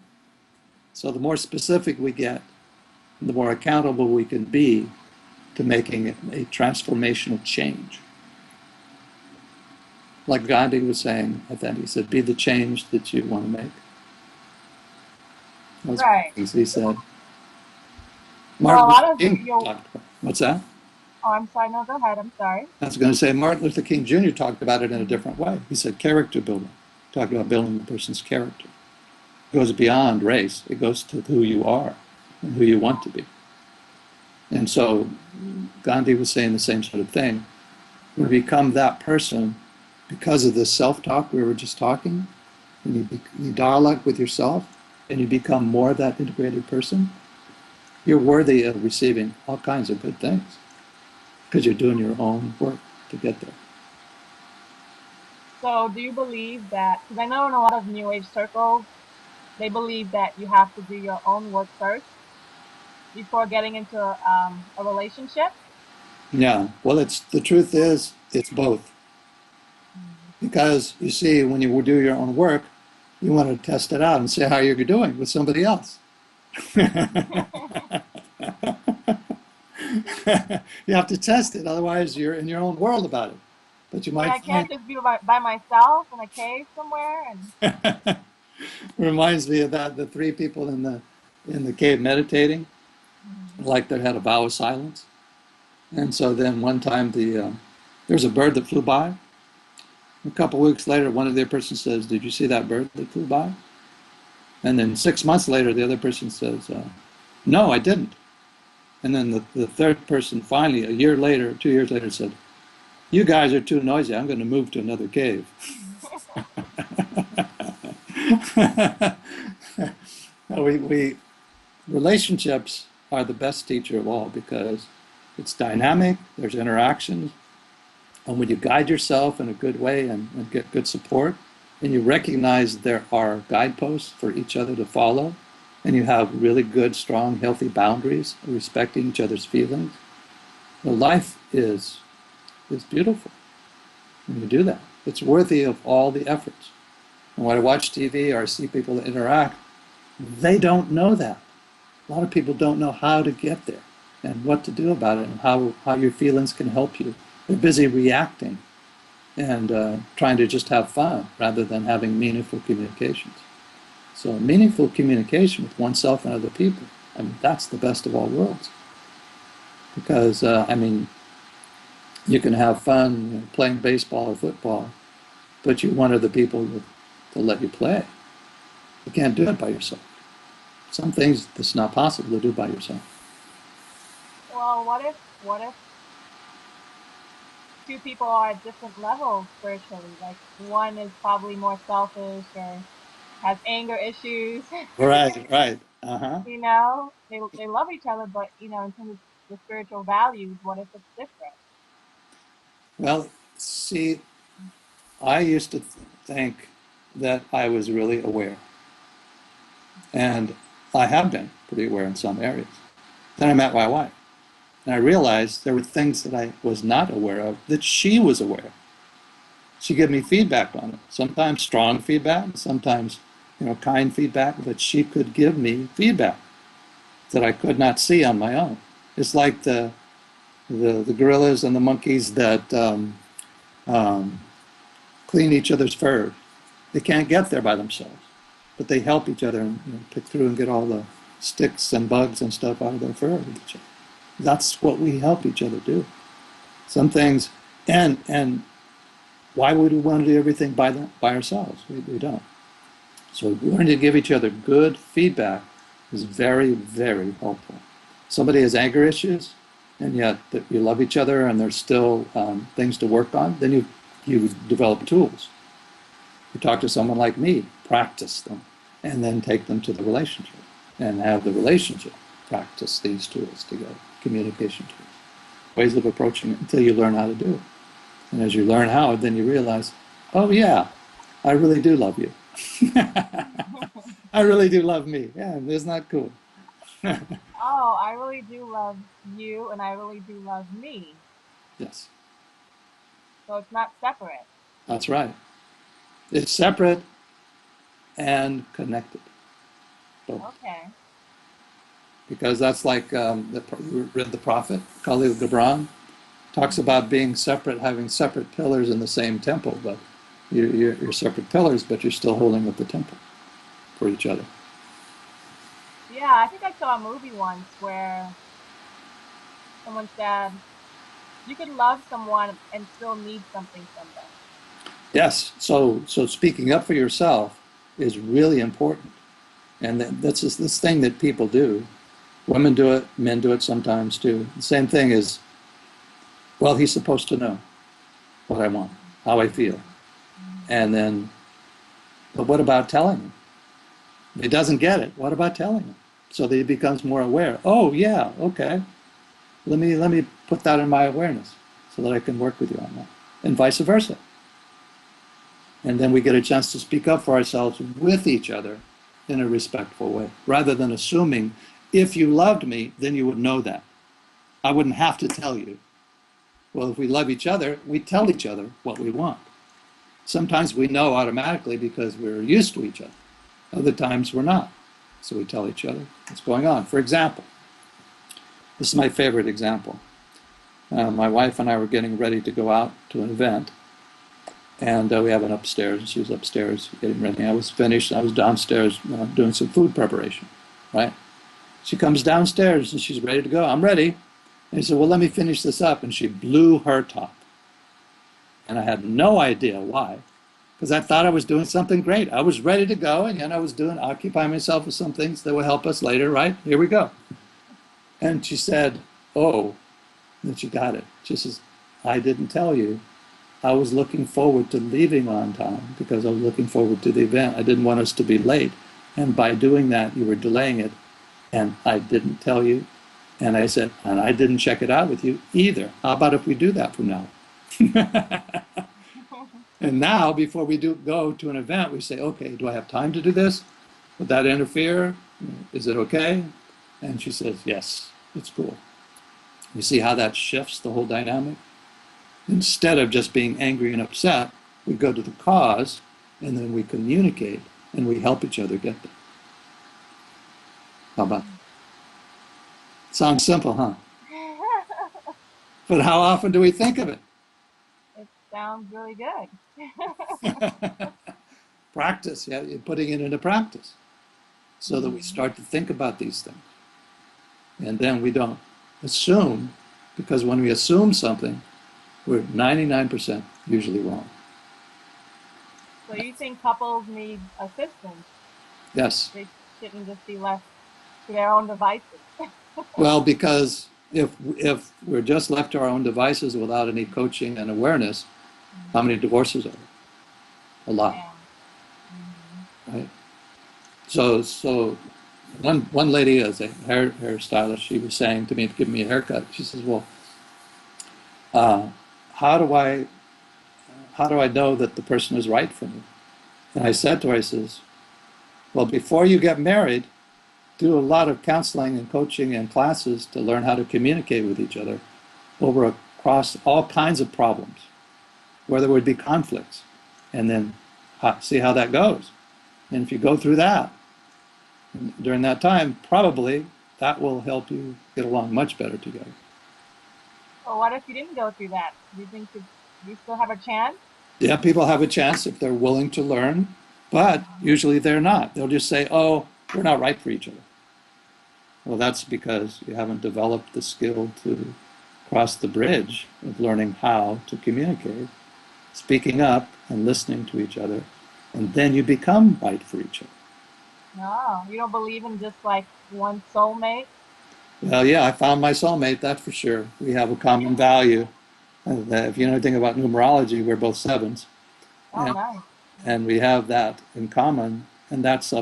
So the more specific we get, the more accountable we can be to making a transformational change. Like Gandhi was saying, I think he said, be the change that you want to make. That's Right. what he said. So a Martin lot Luther of King your, talked about it. What's that? oh, I'm sorry, no, go ahead, I'm sorry. I was going to say Martin Luther King Jr. talked about it in a different way. He said character building. Talked about building a person's character. It goes beyond race. It goes to who you are and who you want to be. And so Gandhi was saying the same sort of thing. We become that person because of this self-talk we were just talking, and you dialogue with yourself, and you become more that integrated person, you're worthy of receiving all kinds of good things because you're doing your own work to get there. So do you believe that, because I know in a lot of New Age circles, they believe that you have to do your own work first before getting into a relationship? Yeah, well, the truth is, it's both. Because you see, when you do your own work, you want to test it out and see how you're doing with somebody else. You have to test it, otherwise you're in your own world about it. But you Like might I can't find, just be by myself in a cave somewhere and reminds me of that, the three people in the cave meditating, like they had a vow of silence. And so then one time there's a bird that flew by. A couple of weeks later, one of the person says, "Did you see that bird that flew by?" And then 6 months later, the other person says, "No, I didn't." And then the third person finally, a year later, 2 years later, said, "You guys are too noisy. I'm going to move to another cave." we relationships are the best teacher of all because it's dynamic, there's interactions, and when you guide yourself in a good way and get good support, and you recognize there are guideposts for each other to follow, and you have really good, strong, healthy boundaries, respecting each other's feelings, well, life is beautiful when you do that. It's worthy of all the efforts. And when I watch TV or I see people interact, they don't know that. A lot of people don't know how to get there and what to do about it and how your feelings can help you. They're busy reacting and trying to just have fun rather than having meaningful communications. So meaningful communication with oneself and other people, I mean, that's the best of all worlds. Because, I mean, you can have fun playing baseball or football, but you want other people to let you play. You can't do it by yourself. Some things it's not possible to do by yourself. Well, what if two people are at different levels spiritually? Like one is probably more selfish or has anger issues. Right, right. Uh-huh. They love each other, but in terms of the spiritual values, what if it's different? Well, see, I used to think that I was really aware. And I have been pretty aware in some areas. Then I met my wife. And I realized there were things that I was not aware of that she was aware of. She gave me feedback on it. Sometimes strong feedback, sometimes kind feedback, but she could give me feedback that I could not see on my own. It's like the gorillas and the monkeys that clean each other's fur. They can't get there by themselves, but they help each other and pick through and get all the sticks and bugs and stuff out of their fur with each other. That's what we help each other do. Some things, and why would we want to do everything by ourselves? We don't. So learning to give each other good feedback is very, very helpful. Somebody has anger issues, and yet that you love each other and there's still things to work on, then you develop tools. You talk to someone like me, practice them, and then take them to the relationship and have the relationship practice these tools together, communication tools, ways of approaching it until you learn how to do it. And as you learn how, then you realize, oh yeah, I really do love you. I really do love me. Yeah, isn't that cool? Oh, I really do love you, and I really do love me. Yes, So it's not separate. that's right. It's separate and connected, both. Okay. Because that's like you read the prophet, Khalil Gibran, talks about being separate, having separate pillars in the same temple, but you're separate pillars, but you're still holding up the temple for each other. Yeah, I think I saw a movie once where someone said you could love someone and still need something from them. Yes, so speaking up for yourself is really important. And that's just this thing that people do. Women do it, men do it sometimes too. The same thing is, well, he's supposed to know what I want, how I feel. And then, but what about telling him? If he doesn't get it, what about telling him? So that he becomes more aware. Oh yeah, okay. Let me put that in my awareness so that I can work with you on that. And vice versa. And then we get a chance to speak up for ourselves with each other in a respectful way, rather than assuming if you loved me, then you would know that. I wouldn't have to tell you. Well, if we love each other, we tell each other what we want. Sometimes we know automatically because we're used to each other. Other times we're not. So we tell each other what's going on. For example, this is my favorite example. My wife and I were getting ready to go out to an event. And we have an upstairs, and she was upstairs getting ready. I was finished, I was downstairs doing some food preparation, right? She comes downstairs and she's ready to go. I'm ready. And I said, well, let me finish this up. And she blew her top. And I had no idea why, because I thought I was doing something great. I was ready to go, and I was occupying myself with some things that will help us later, right? Here we go. And she said, oh, then she got it. She says, I didn't tell you. I was looking forward to leaving on time because I was looking forward to the event. I didn't want us to be late. And by doing that, you were delaying it. And I didn't tell you. And I said, and I didn't check it out with you either. How about if we do that from now? And now, before we go to an event, we say, okay, do I have time to do this? Would that interfere? Is it okay? And she says, yes, it's cool. You see how that shifts the whole dynamic? Instead of just being angry and upset, we go to the cause, and then we communicate, and we help each other get there. How about that? Sounds simple, huh? But how often do we think of it? It sounds really good. Practice, yeah, you're putting it into practice so that we Mhm. start to think about these things. And then we don't assume, because when we assume something, we're 99% usually wrong. So you think couples need assistance? Yes. They shouldn't just be left to their own devices. Well, because if we're just left to our own devices without any coaching and awareness, how many divorces are there? A lot, Yeah. Mhm. right? So one lady as a hairstylist, she was saying to me to give me a haircut. She says, "Well, uh, how do I know that the person is right for me?" And I said to her, I says, "Well, before you get married, do a lot of counseling and coaching and classes to learn how to communicate with each other across all kinds of problems where there would be conflicts, and then see how that goes. And if you go through that during that time, probably that will help you get along much better together." Well, what if you didn't go through that? Do you think you still have a chance? Yeah, people have a chance if they're willing to learn, but usually they're not. They'll just say, oh, we're not right for each other. Well, that's because you haven't developed the skill to cross the bridge of learning how to communicate, speaking up and listening to each other, and then you become right for each other. No, you don't believe in just like one soulmate? Well, yeah, I found my soulmate, that's for sure. We have a common value. If you know anything about numerology, we're both sevens, Oh, and, nice. and we have that in common, and that's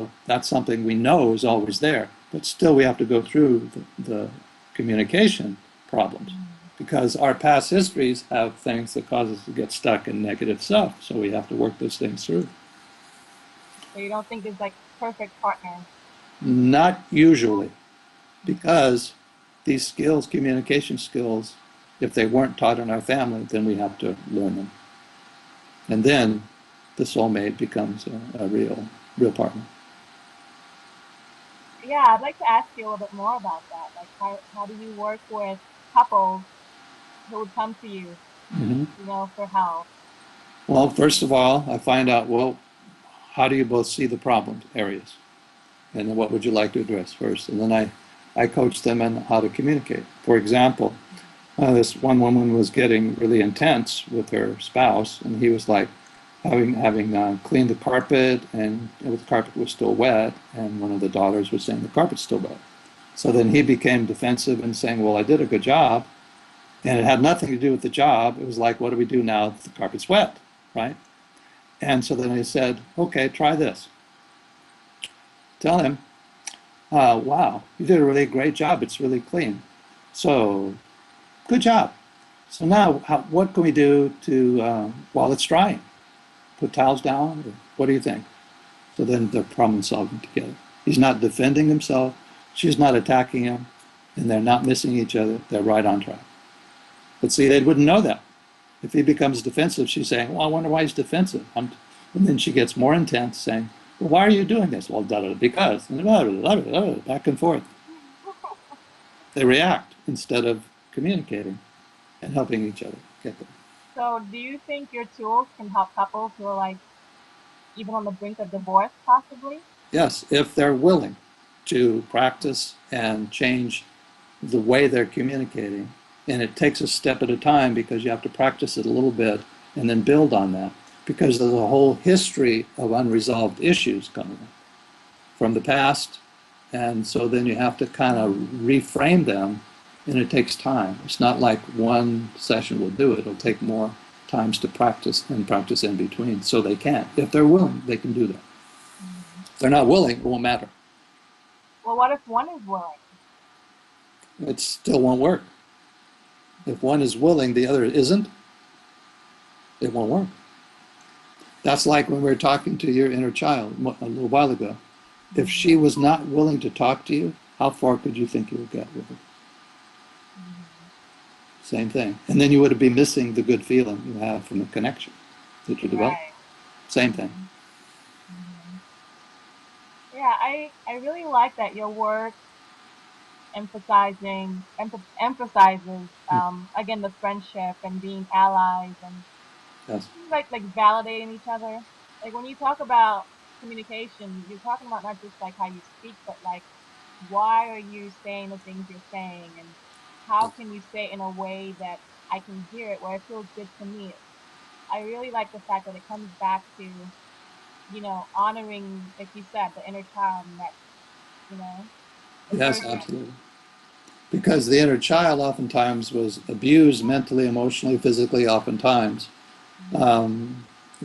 something we know is always there. But still, we have to go through the communication problems Mhm. because our past histories have things that cause us to get stuck in negative stuff. So we have to work those things through. So you don't think it's like perfect partners? Not usually, Mhm. because these skills, communication skills, if they weren't taught in our family, then we have to learn them. And then the soulmate becomes a real partner. Yeah, I'd like to ask you a little bit more about that. Like, how do you work with couples who would come to you, Hmm. for help? Well, first of all, I find out, well, how do you both see the problem areas? And then what would you like to address first? And then I coach them on how to communicate. For example, this one woman was getting really intense with her spouse, and he was like having cleaned the carpet, and the carpet was still wet, and one of the daughters was saying the carpet's still wet. So then he became defensive and saying, "Well, I did a good job," and it had nothing to do with the job. It was like, "What do we do now that the carpet's wet?" Right? And so then I said, "Okay, try this. Tell him, wow, you did a really great job. It's really clean. So good job. So now, what can we do to while it's drying? Put towels down? Or what do you think?" So then they're problem solving together. He's not defending himself. She's not attacking him. And they're not missing each other. They're right on track. But see, they wouldn't know that. If he becomes defensive, she's saying, well, I wonder why he's defensive. And then she gets more intense, saying, well, why are you doing this? Well, because, back and forth. They react instead of communicating and helping each other get there. So, do you think your tools can help couples who are like even on the brink of divorce, possibly? Yes, if they're willing to practice and change the way they're communicating. And it takes a step at a time because you have to practice it a little bit and then build on that because there's a whole history of unresolved issues coming from the past And so then you have to kind of reframe them, and it takes time. It's not like one session will do it. It'll take more times to practice and practice in between. So they can. If they're willing, they can do that. If they're not willing, it won't matter. Well, what if one is willing? It still won't work. If one is willing, the other isn't, it won't work. That's like when we were talking to your inner child a little while ago. If she was not willing to talk to you, how far could you think you would get with her? Same thing. And then you would be missing the good feeling you have from the connection that you develop. Right. Same thing. Yeah, I really like that your work emphasizes again the friendship and being allies and Yes. like validating each other. Like when you talk about communication, you're talking about not just like how you speak, but like why are you saying the things you're saying and how can you say it in a way that I can hear it where it feels good to me. I really like the fact that it comes back to, honoring, like you said, the inner child and that, you know, the Yes, person. absolutely. Because the inner child oftentimes was abused mentally, emotionally, physically, oftentimes,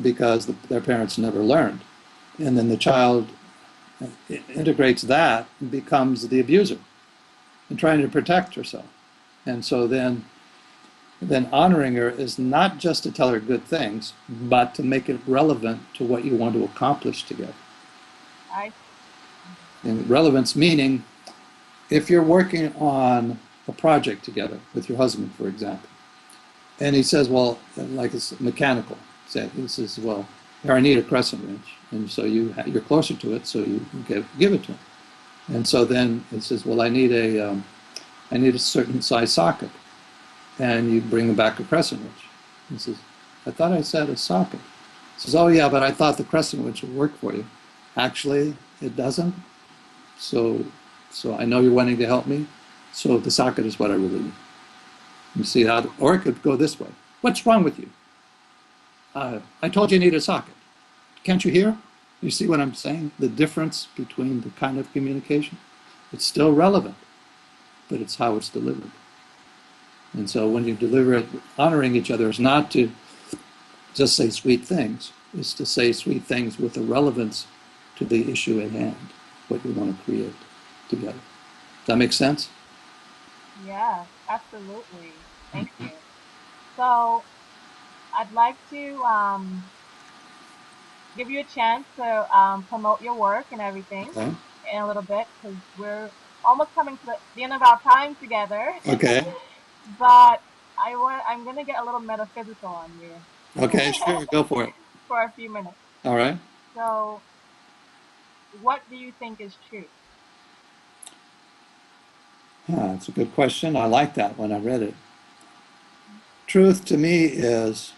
because their parents never learned. And then the child integrates that and becomes the abuser and trying to protect herself. And so then honoring her is not just to tell her good things, but to make it relevant to what you want to accomplish together. I And relevance meaning, if you're working on a project together with your husband, for example, and he says, well, like it's mechanical, he says, well, here I need a crescent wrench. And so you're closer to it, so you give it to him. And so then it says, well, I need a certain size socket. And you bring him back a crescent wrench. He says, I thought I said a socket. He says, oh yeah, but I thought the crescent wrench would work for you. Actually, it doesn't. So I know you're wanting to help me. So the socket is what I really need. You see how, or it could go this way. What's wrong with you? I told you you need a socket. Can't you hear? You see what I'm saying? The difference between the kind of communication? It's still relevant, but it's how it's delivered. And so when you deliver it, honoring each other is not to just say sweet things. It's to say sweet things with a relevance to the issue at hand, what you want to create together. Does that make sense? Yeah, absolutely. Thank you. So I'd like to give you a chance to promote your work and everything Okay. in a little bit because we're almost coming to the end of our time together. Okay. But I'm gonna get a little metaphysical on you Okay, sure. Go for it. for a few minutes. All right. So, what do you think is truth? That's a good question. I like that when I read it. Truth to me is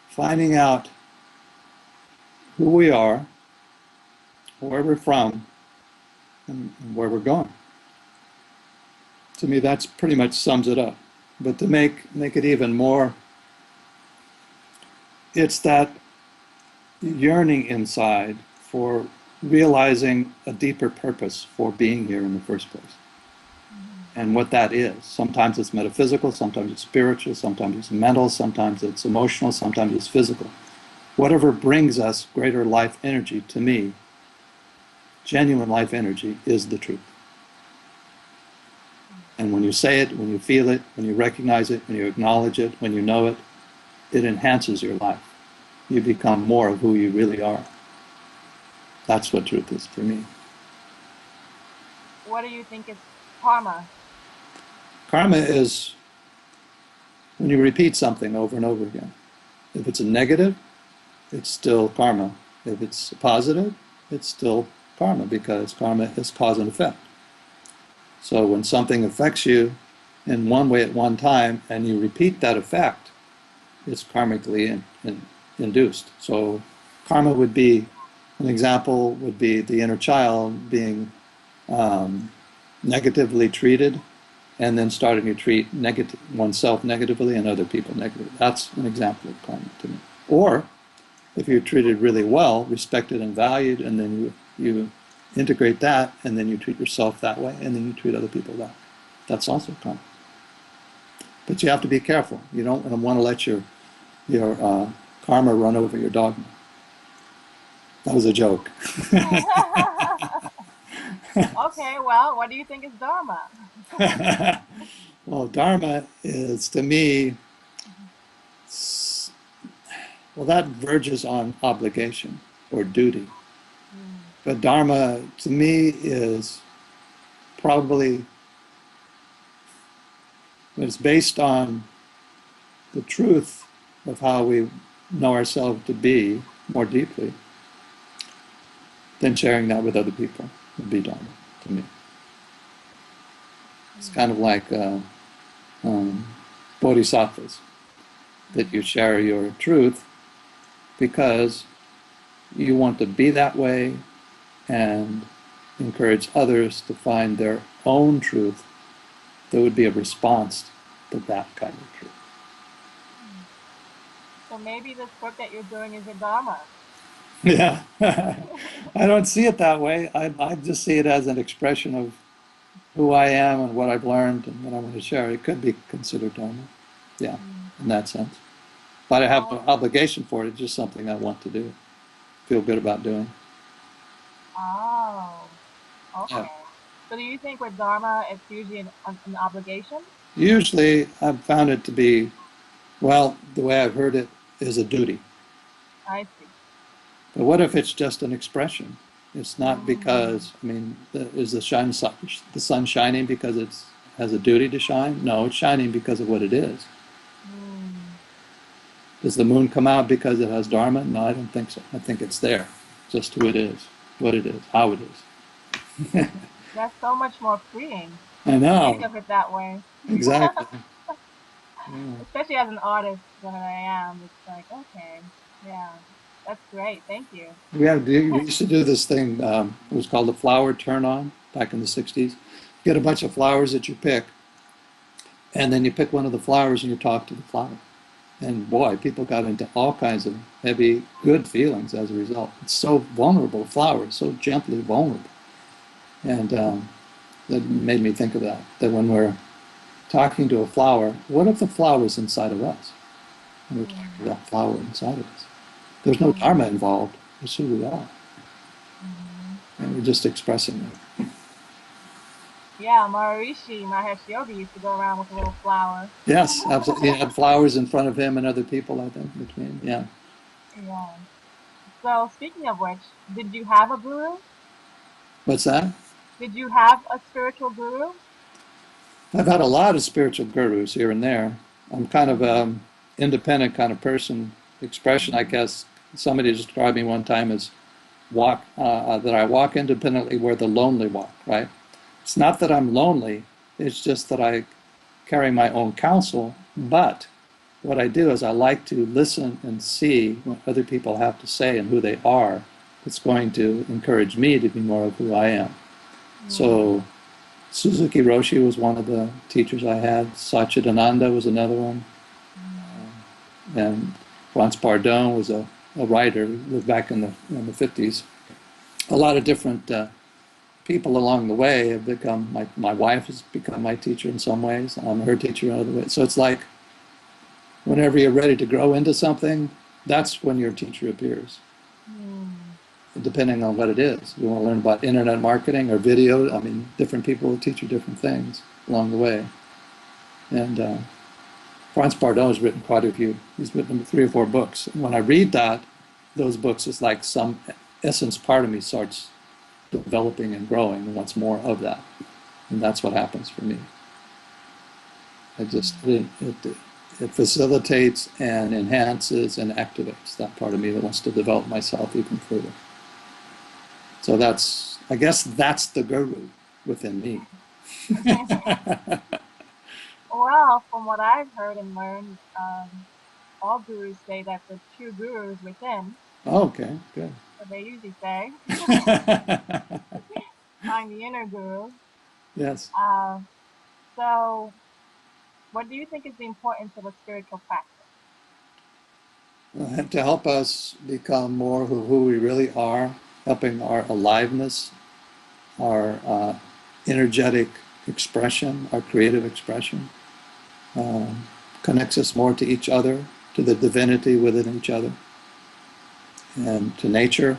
finding out who we are, where we're from, and where we're going. To me, that's pretty much sums it up. But to make it even more, it's that yearning inside for realizing a deeper purpose for being here in the first place. And what that is. Sometimes it's metaphysical, sometimes it's spiritual, sometimes it's mental, sometimes it's emotional, sometimes it's physical. Whatever brings us greater life energy, to me, genuine life energy, is the truth. And when you say it, when you feel it, when you recognize it, when you acknowledge it, when you know it, it enhances your life. You become more of who you really are. That's what truth is for me. What do you think is karma? Karma is when you repeat something over and over again. If it's a negative, it's still karma. If it's positive, it's still karma, because karma is cause and effect. So when something affects you in one way at one time and you repeat that effect, it's karmically induced. So karma would be, an example would be the inner child being negatively treated and then starting to treat oneself negatively and other people negatively. That's an example of karma to me. Or if you're treated really well, respected and valued, and then you integrate that, and then you treat yourself that way, and then you treat other people that way. That's also karma. But you have to be careful. You don't want to let your karma run over your dogma. That was a joke. Okay, well, what do you think is Dharma? Well, dharma is, to me, well, that verges on obligation or duty. Mm, But dharma, to me, is probably, it's based on the truth of how we know ourselves to be more deeply, then sharing that with other people would be dharma to me. It's kind of like um, bodhisattvas, that you share your truth because you want to be that way and encourage others to find their own truth that would be a response to that kind of truth. mm. So maybe this work that you're doing is a Dharma. Yeah, I don't see it that way. I just see it as an expression of who I am and what I've learned and what I want to share. It could be considered dharma, yeah, Mm. in that sense. But I have no Oh, obligation for it. It's just something I want to do, feel good about doing. oh, Yeah. okay. So do you think with Dharma, it's usually an obligation? Usually, I've found it to be, well, the way I've heard it is a duty. I see. But what if it's just an expression? It's not Mm, because, I mean, is the sun shining because it has a duty to shine? No, it's shining because of what it is. mm. Does the moon come out because it has dharma? No, I don't think so. I think it's there, just who it is, what it is, how it is. That's so much more freeing I to think know, of it that way. exactly. Yeah. Especially as an artist that I am, it's like, okay, yeah, that's great. Thank you. We used to do this thing, it was called the flower turn on back in the 60s. You get a bunch of flowers that you pick, and then you pick one of the flowers and you talk to the flower. And boy, people got into all kinds of heavy, good feelings as a result. It's so vulnerable, flowers, so gently vulnerable. And that made me think of that when we're talking to a flower, what if the flower's inside of us? And we're talking to Mm, that flower inside of us. There's no dharma mm, involved. It's who we are. mm. And we're just expressing it. Yeah, Maharishi Mahesh Yogi used to go around with a little flower. Yes, absolutely. He had flowers in front of him and other people, I think, between. Yeah. Yeah. So speaking of which, did you have a guru? What's that? Did you have a spiritual guru? I've had a lot of spiritual gurus here and there. I'm kind of Mm, an independent kind of person. Expression, I mm, guess. Somebody described me one time as that I walk independently where the lonely walk. Right? It's not that I'm lonely. It's just that I carry my own counsel. But what I do is I like to listen and see what other people have to say and who they are. It's going to encourage me to be more of who I am. mm, So Suzuki Roshi was one of the teachers I had. Satchidananda was another one. mm, And Franz Pardon was a writer, lived back in the 50s. A lot of different people along the way have become, my wife has become my teacher in some ways. I'm her teacher in other ways. So it's like whenever you're ready to grow into something, that's when your teacher appears, mm. depending on what it is. You want to learn about internet marketing or video. I mean, different people will teach you different things along the way. And Franz Pardon has written quite a few. He's written 3 or 4 books. And when I read those books, it's like some essence part of me starts developing and growing and wants more of that. And that's what happens for me. I just it facilitates and enhances and activates that part of me that wants to develop myself even further. So I guess that's the guru within me. Well, from what I've heard and learned, all gurus say that the true guru is within. Okay, good. So they usually say, find the inner guru. Yes. Uh, so, what do you think is the importance of a spiritual practice? To help us become more who we really are, helping our aliveness, our energetic expression, our creative expression, connects us more to each other, to the divinity within each other, and to nature,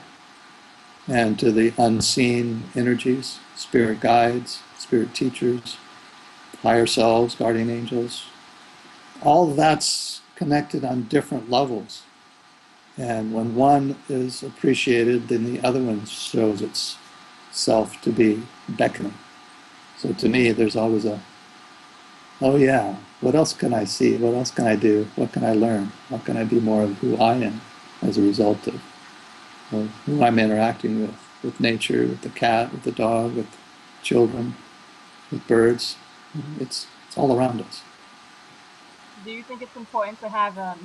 and to the unseen energies, spirit guides, spirit teachers, higher selves, guardian angels. All of that's connected on different levels. And when one is appreciated, then the other one shows itself to be beckoning. So to me, there's always a, oh yeah, what else can I see? What else can I do? What can I learn? How can I be more of who I am as a result of who I'm interacting with nature, with the cat, with the dog, with children, with birds. It's all around us. Do you think it's important to have a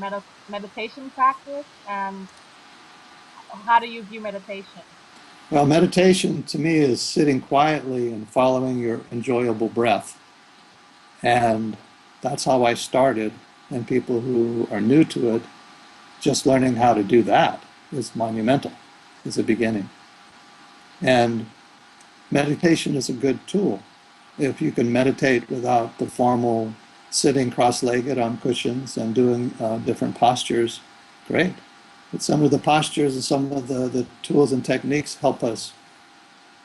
meditation practice? And how do you view meditation? Well, meditation to me is sitting quietly and following your enjoyable breath. And that's how I started. And people who are new to it, just learning how to do that is monumental, is a beginning. And meditation is a good tool. If you can meditate without the formal sitting cross-legged on cushions and doing different postures, great. But some of the postures and some of the tools and techniques help us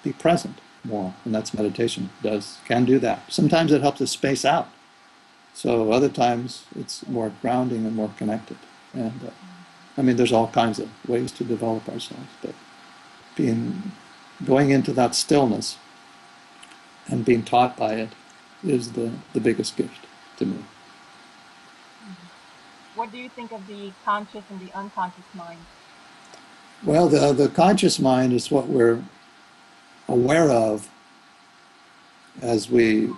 be present more, and that's meditation can do that. Sometimes it helps us space out. So other times it's more grounding and more connected. And I mean, there's all kinds of ways to develop ourselves, but going into that stillness and being taught by it is the biggest gift to me. What do you think of the conscious and the unconscious mind? Well, the conscious mind is what we're aware of as we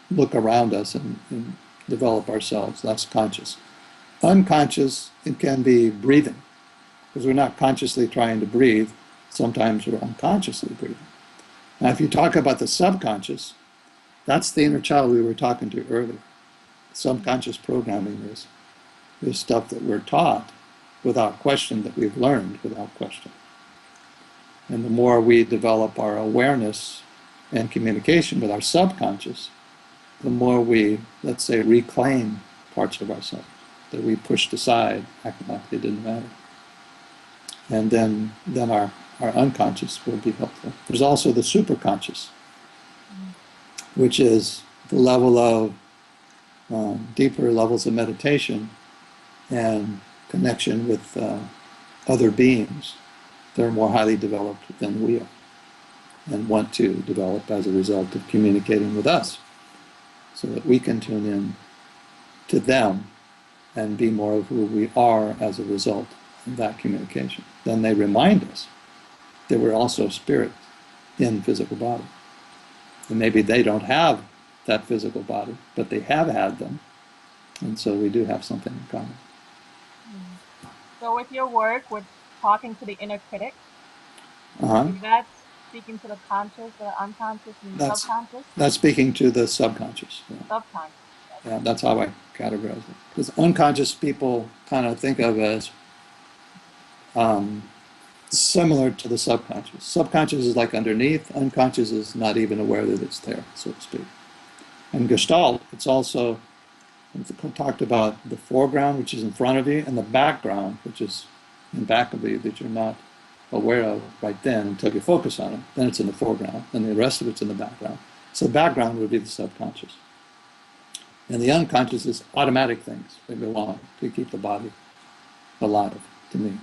look around us and develop ourselves. That's conscious. Unconscious, it can be breathing, because we're not consciously trying to breathe. Sometimes we're unconsciously breathing. Now, if you talk about the subconscious, that's the inner child we were talking to earlier. Subconscious programming is stuff that we're taught without question, that we've learned without question. And the more we develop our awareness and communication with our subconscious, the more we, let's say, reclaim parts of ourselves that we pushed aside, acting like they didn't matter. And then our unconscious will be helpful. There's also the superconscious, which is the level of deeper levels of meditation and connection with other beings that are more highly developed than we are and want to develop as a result of communicating with us, so that we can tune in to them and be more of who we are as a result of that communication. Then they remind us that we're also spirit in physical body. And maybe they don't have that physical body, but they have had them. And so we do have something in common. So with your work, with talking to the inner critic, Uh-huh. is that speaking to the conscious, the unconscious, and the subconscious? That's speaking to the subconscious. Yeah. Subconscious. Yeah, that's how I categorize it. Because unconscious people kind of think of as similar to the subconscious. Subconscious is like underneath. Unconscious is not even aware that it's there, so to speak. And Gestalt, it's also talked about the foreground, which is in front of you, and the background, which is in back of you, that you're not aware of right then until you focus on it. Then it's in the foreground, and the rest of it's in the background. So the background would be the subconscious. And the unconscious is automatic things that go on to keep the body alive, to me.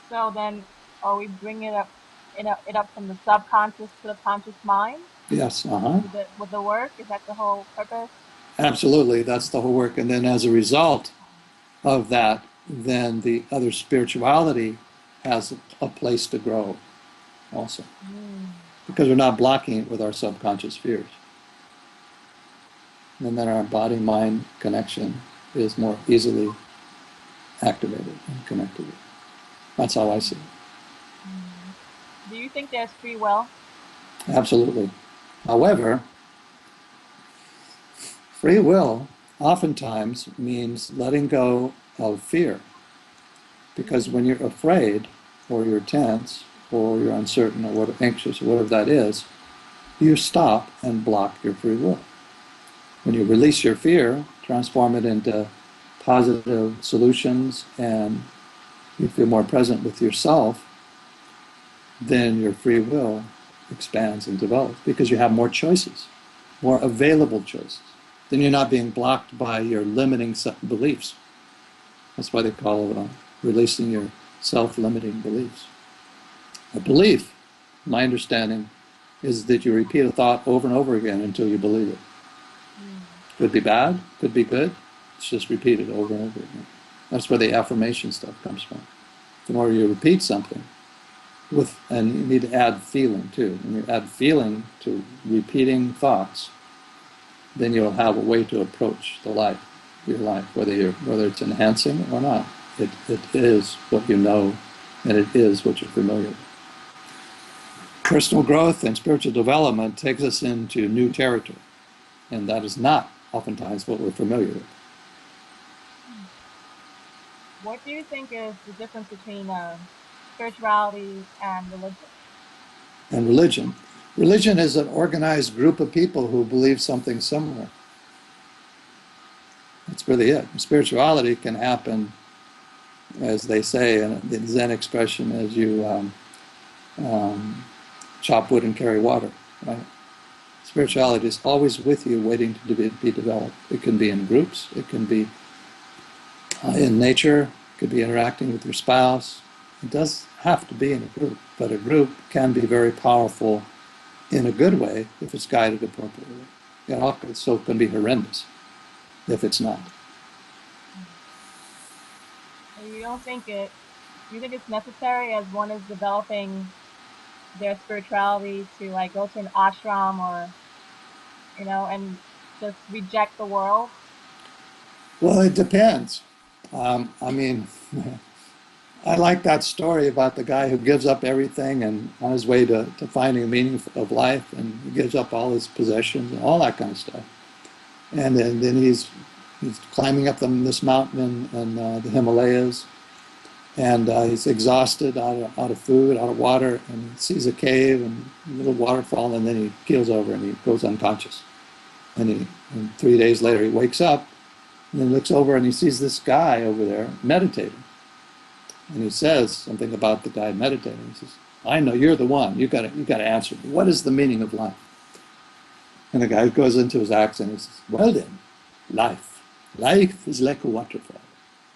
So then, are we bringing it up from the subconscious to the conscious mind? Yes, uh-huh. With the work? Is that the whole purpose? Absolutely, that's the whole work. And then as a result of that, then the other spirituality has a place to grow also. Because we're not blocking it with our subconscious fears. And then our body-mind connection is more easily activated and connected. That's how I see it. Do you think there's free will? Absolutely. However, free will oftentimes means letting go of fear. Because when you're afraid or you're tense or you're uncertain or what, anxious or whatever that is, you stop and block your free will. When you release your fear, transform it into positive solutions, and you feel more present with yourself, then your free will expands and develops because you have more choices, more available choices. Then you're not being blocked by your limiting beliefs. That's why they call it releasing your self-limiting beliefs. A belief, my understanding, is that you repeat a thought over and over again until you believe it. Could be bad, could be good. It's just repeated over and over again. That's where the affirmation stuff comes from. The more you repeat something, and you need to add feeling too. When you add feeling to repeating thoughts, then you'll have a way to approach your life, whether it's enhancing or not. It is what you know, and it is what you're familiar with. Personal growth and spiritual development takes us into new territory, and that is not oftentimes what we're familiar with. What do you think is the difference between spirituality and religion? And religion is an organized group of people who believe something similar. That's really it. Spirituality can happen, as they say in the Zen expression, as you chop wood and carry water, right? Spirituality is always with you, waiting to be developed. It can be in groups. It can be in nature. It could be interacting with your spouse. It does have to be in a group, but a group can be very powerful in a good way if it's guided appropriately. It also can be horrendous if it's not. You don't think it? You think it's necessary as one is developing their spirituality to like go to an ashram or and just reject the world? Well, it depends. I mean, I like that story about the guy who gives up everything and on his way to finding a meaning of life, and he gives up all his possessions and all that kind of stuff. And then he's climbing up this mountain in the Himalayas, and he's exhausted, out of food, out of water, and he sees a cave and a little waterfall, and then he keels over and he goes unconscious. And 3 days later he wakes up, and then looks over and he sees this guy over there meditating. And he says something about the guy meditating. He says, "I know you're the one. You got to answer me. What is the meaning of life?" And the guy goes into his accent and he says, "Well then, life is like a waterfall."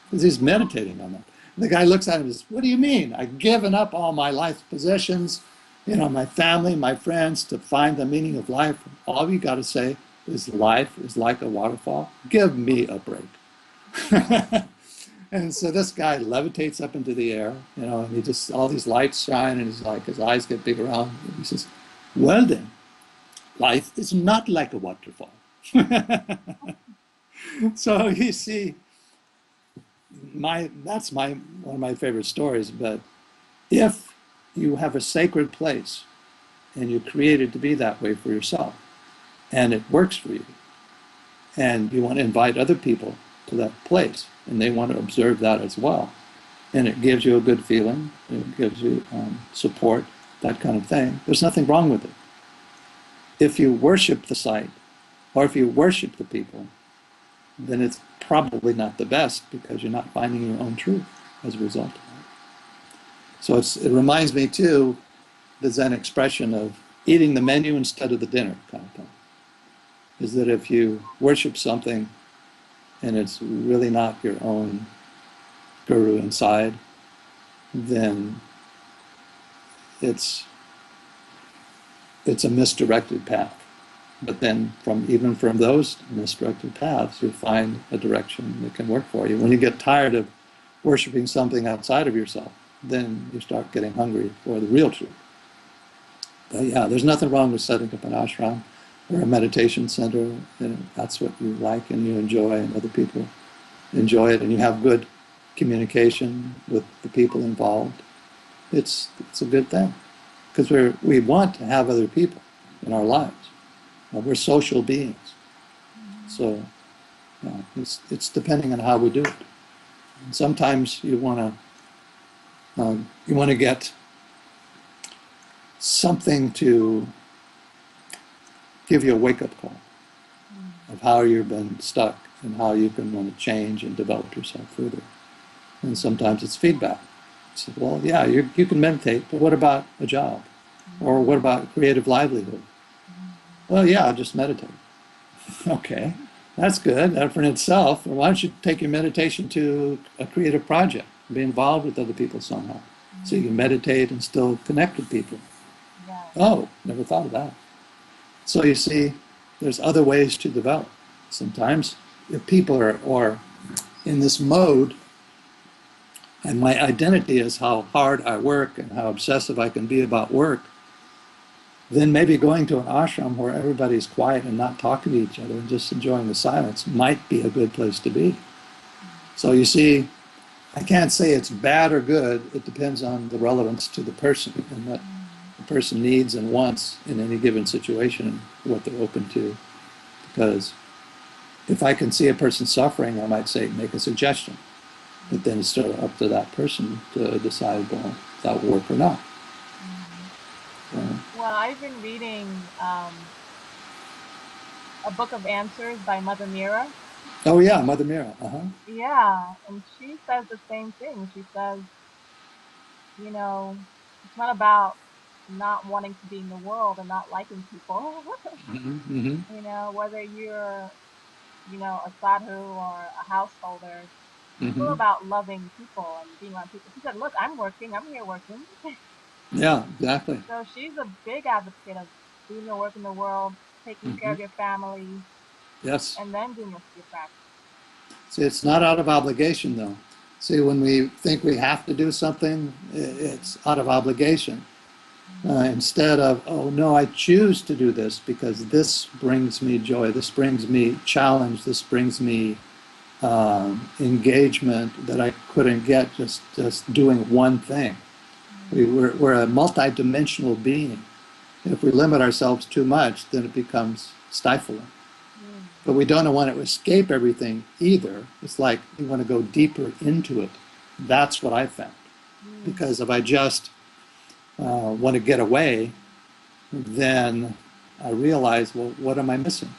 Because he's meditating on that. And the guy looks at him and says, "What do you mean? I've given up all my life possessions, my family, my friends, to find the meaning of life. All you got to say is life is like a waterfall. Give me a break." And so this guy levitates up into the air, and he just, all these lights shine, and he's like, his eyes get big around. And he says, "Well then, life is not like a waterfall." So you see, that's one of my favorite stories. But if you have a sacred place and you create it to be that way for yourself, and it works for you, and you want to invite other people to that place, and they want to observe that as well, and it gives you a good feeling, it gives you support, that kind of thing, there's nothing wrong with it. If you worship the site, or if you worship the people, then it's probably not the best, because you're not finding your own truth as a result of that. So it reminds me too, the Zen expression of eating the menu instead of the dinner kind of thing. Is that if you worship something and it's really not your own guru inside, then it's a misdirected path. But then even from those misdirected paths, you'll find a direction that can work for you. When you get tired of worshiping something outside of yourself, then you start getting hungry for the real truth. But yeah, there's nothing wrong with setting up an ashram or a meditation center, and that's what you like and you enjoy, and other people enjoy it, and you have good communication with the people involved. It's a good thing, because we want to have other people in our lives. We're social beings, so it's depending on how we do it. And sometimes you want to get something to give you a wake-up call Mm. of how you've been stuck and how you can want to change and develop yourself further. And sometimes it's feedback. It's, well, yeah, you can meditate, but what about a job? Or what about creative livelihood? Well, yeah, just meditate. Okay, that's good. That for itself. Why don't you take your meditation to a creative project? Be involved with other people somehow. So you can meditate and still connect with people. Yeah. Oh, never thought of that. So you see, there's other ways to develop. Sometimes if people are in this mode, and my identity is how hard I work and how obsessive I can be about work, then maybe going to an ashram where everybody's quiet and not talking to each other and just enjoying the silence might be a good place to be. So you see, I can't say it's bad or good. It depends on the relevance to the person and what the person needs and wants in any given situation, what they're open to. Because if I can see a person suffering, I might say, make a suggestion. But then it's still up to that person to decide, well, if that will work or not. Well, I've been reading a book of answers by Mother Mira. Oh yeah, Mother Mira. Uh-huh. Yeah, and she says the same thing. She says, it's not about not wanting to be in the world and not liking people. Mm-hmm. Whether you're, a sadhu or a householder, it's all Mm-hmm. about loving people and being around people. She said, look, I'm working, I'm here working. Yeah, exactly. So she's a big advocate of doing your work in the world, taking care Mm-hmm. of your family, Yes. and then doing your practice. See, it's not out of obligation, though. See, when we think we have to do something, it's out of obligation. Instead of, oh no, I choose to do this because this brings me joy, this brings me challenge, this brings me engagement that I couldn't get just doing one thing. We're a multidimensional being. If we limit ourselves too much, then it becomes stifling. Mm. But we don't want to escape everything either. It's like we want to go deeper into it. That's what I found. Because if I just want to get away, then I realize, well, what am I missing?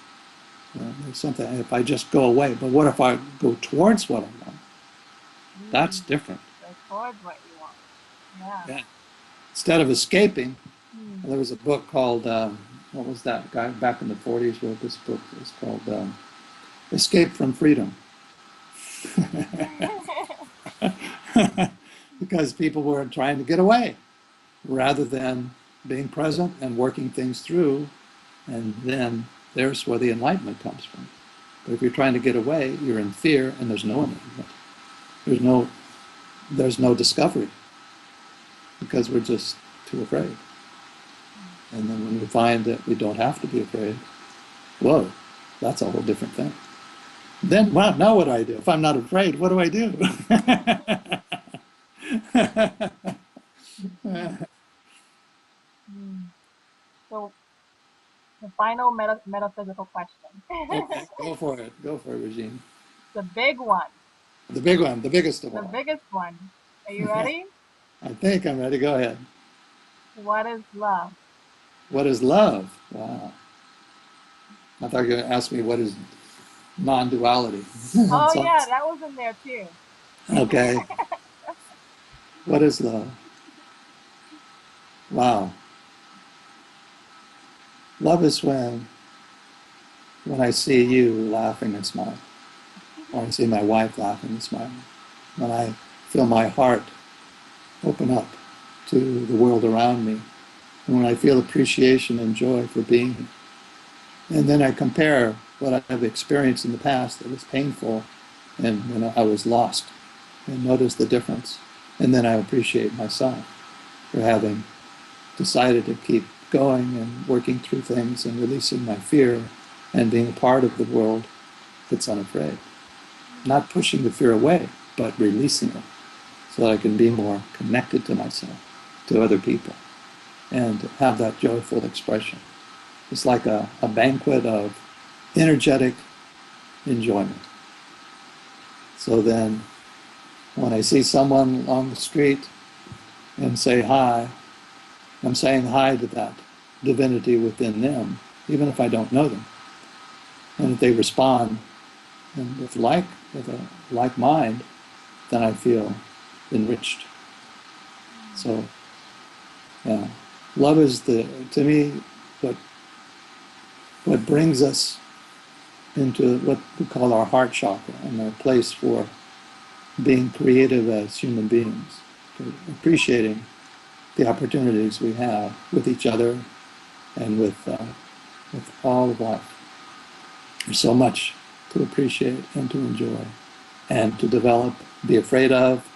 There's something. If I just go away, but what if I go towards what I want? That's different. Go towards what you want. Yeah. Yeah. Instead of escaping, Mm. there was a book called, what was that guy back in the 40s wrote this book? It was called Escape from Freedom. Because people were trying to get away rather than being present and working things through. And then there's where the enlightenment comes from. But if you're trying to get away, you're in fear and there's no enlightenment. There's no discovery because we're just too afraid. And then when we find that we don't have to be afraid, whoa, that's a whole different thing. Then, well, now what do I do? If I'm not afraid, what do I do? Mm. So the final metaphysical question. Okay, go for it. Go for it, Regine. The big one. The big one, the biggest of The all. biggest one. Are you ready? I think I'm ready. Go ahead. What is love? What is love? Wow. I thought you were going to ask me what is non-duality. Oh So- yeah, that was in there too. okay. What is love? Wow. Love is when I see you laughing and smiling, or I see my wife laughing and smiling, when I feel my heart open up to the world around me, and when I feel appreciation and joy for being here. And then I compare what I have experienced in the past that was painful and when I was lost, and notice the difference. And then I appreciate myself for having decided to keep going and working through things and releasing my fear and being a part of the world that's unafraid. Not pushing the fear away, but releasing it so that I can be more connected to myself, to other people, and have that joyful expression. It's like a banquet of energetic enjoyment. So then, when I see someone on the street and say hi, I'm saying hi to that divinity within them, even if I don't know them. And if they respond and with a like mind, then I feel enriched. So yeah, love is to me what brings us into what we call our heart chakra and our place for being creative as human beings, appreciating the opportunities we have with each other and with all of life. There's so much to appreciate and to enjoy and to develop, be afraid of,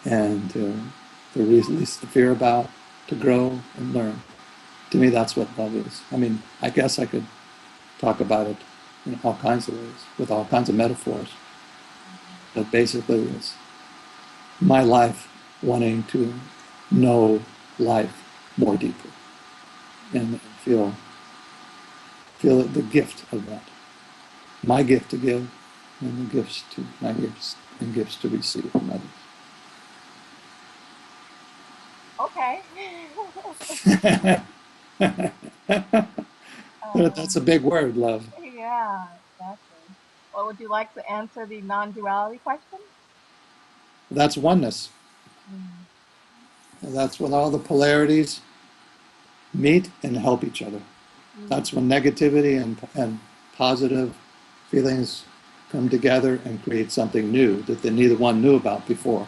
and to release the fear about, to grow and learn. To me, that's what love is. I mean, I guess I could talk about it in all kinds of ways, with all kinds of metaphors. But basically, it's my life wanting to know life more deeply and feel the gift of that. My gift to give, and the gifts to my gifts, and gifts to receive from Okay. others. That's a big word, love. Yeah, exactly. Well, would you like to answer the non-duality question? That's oneness. Mm. That's when all the polarities meet and help each other. Mm. That's when negativity and positive feelings come together and create something new that neither one knew about before.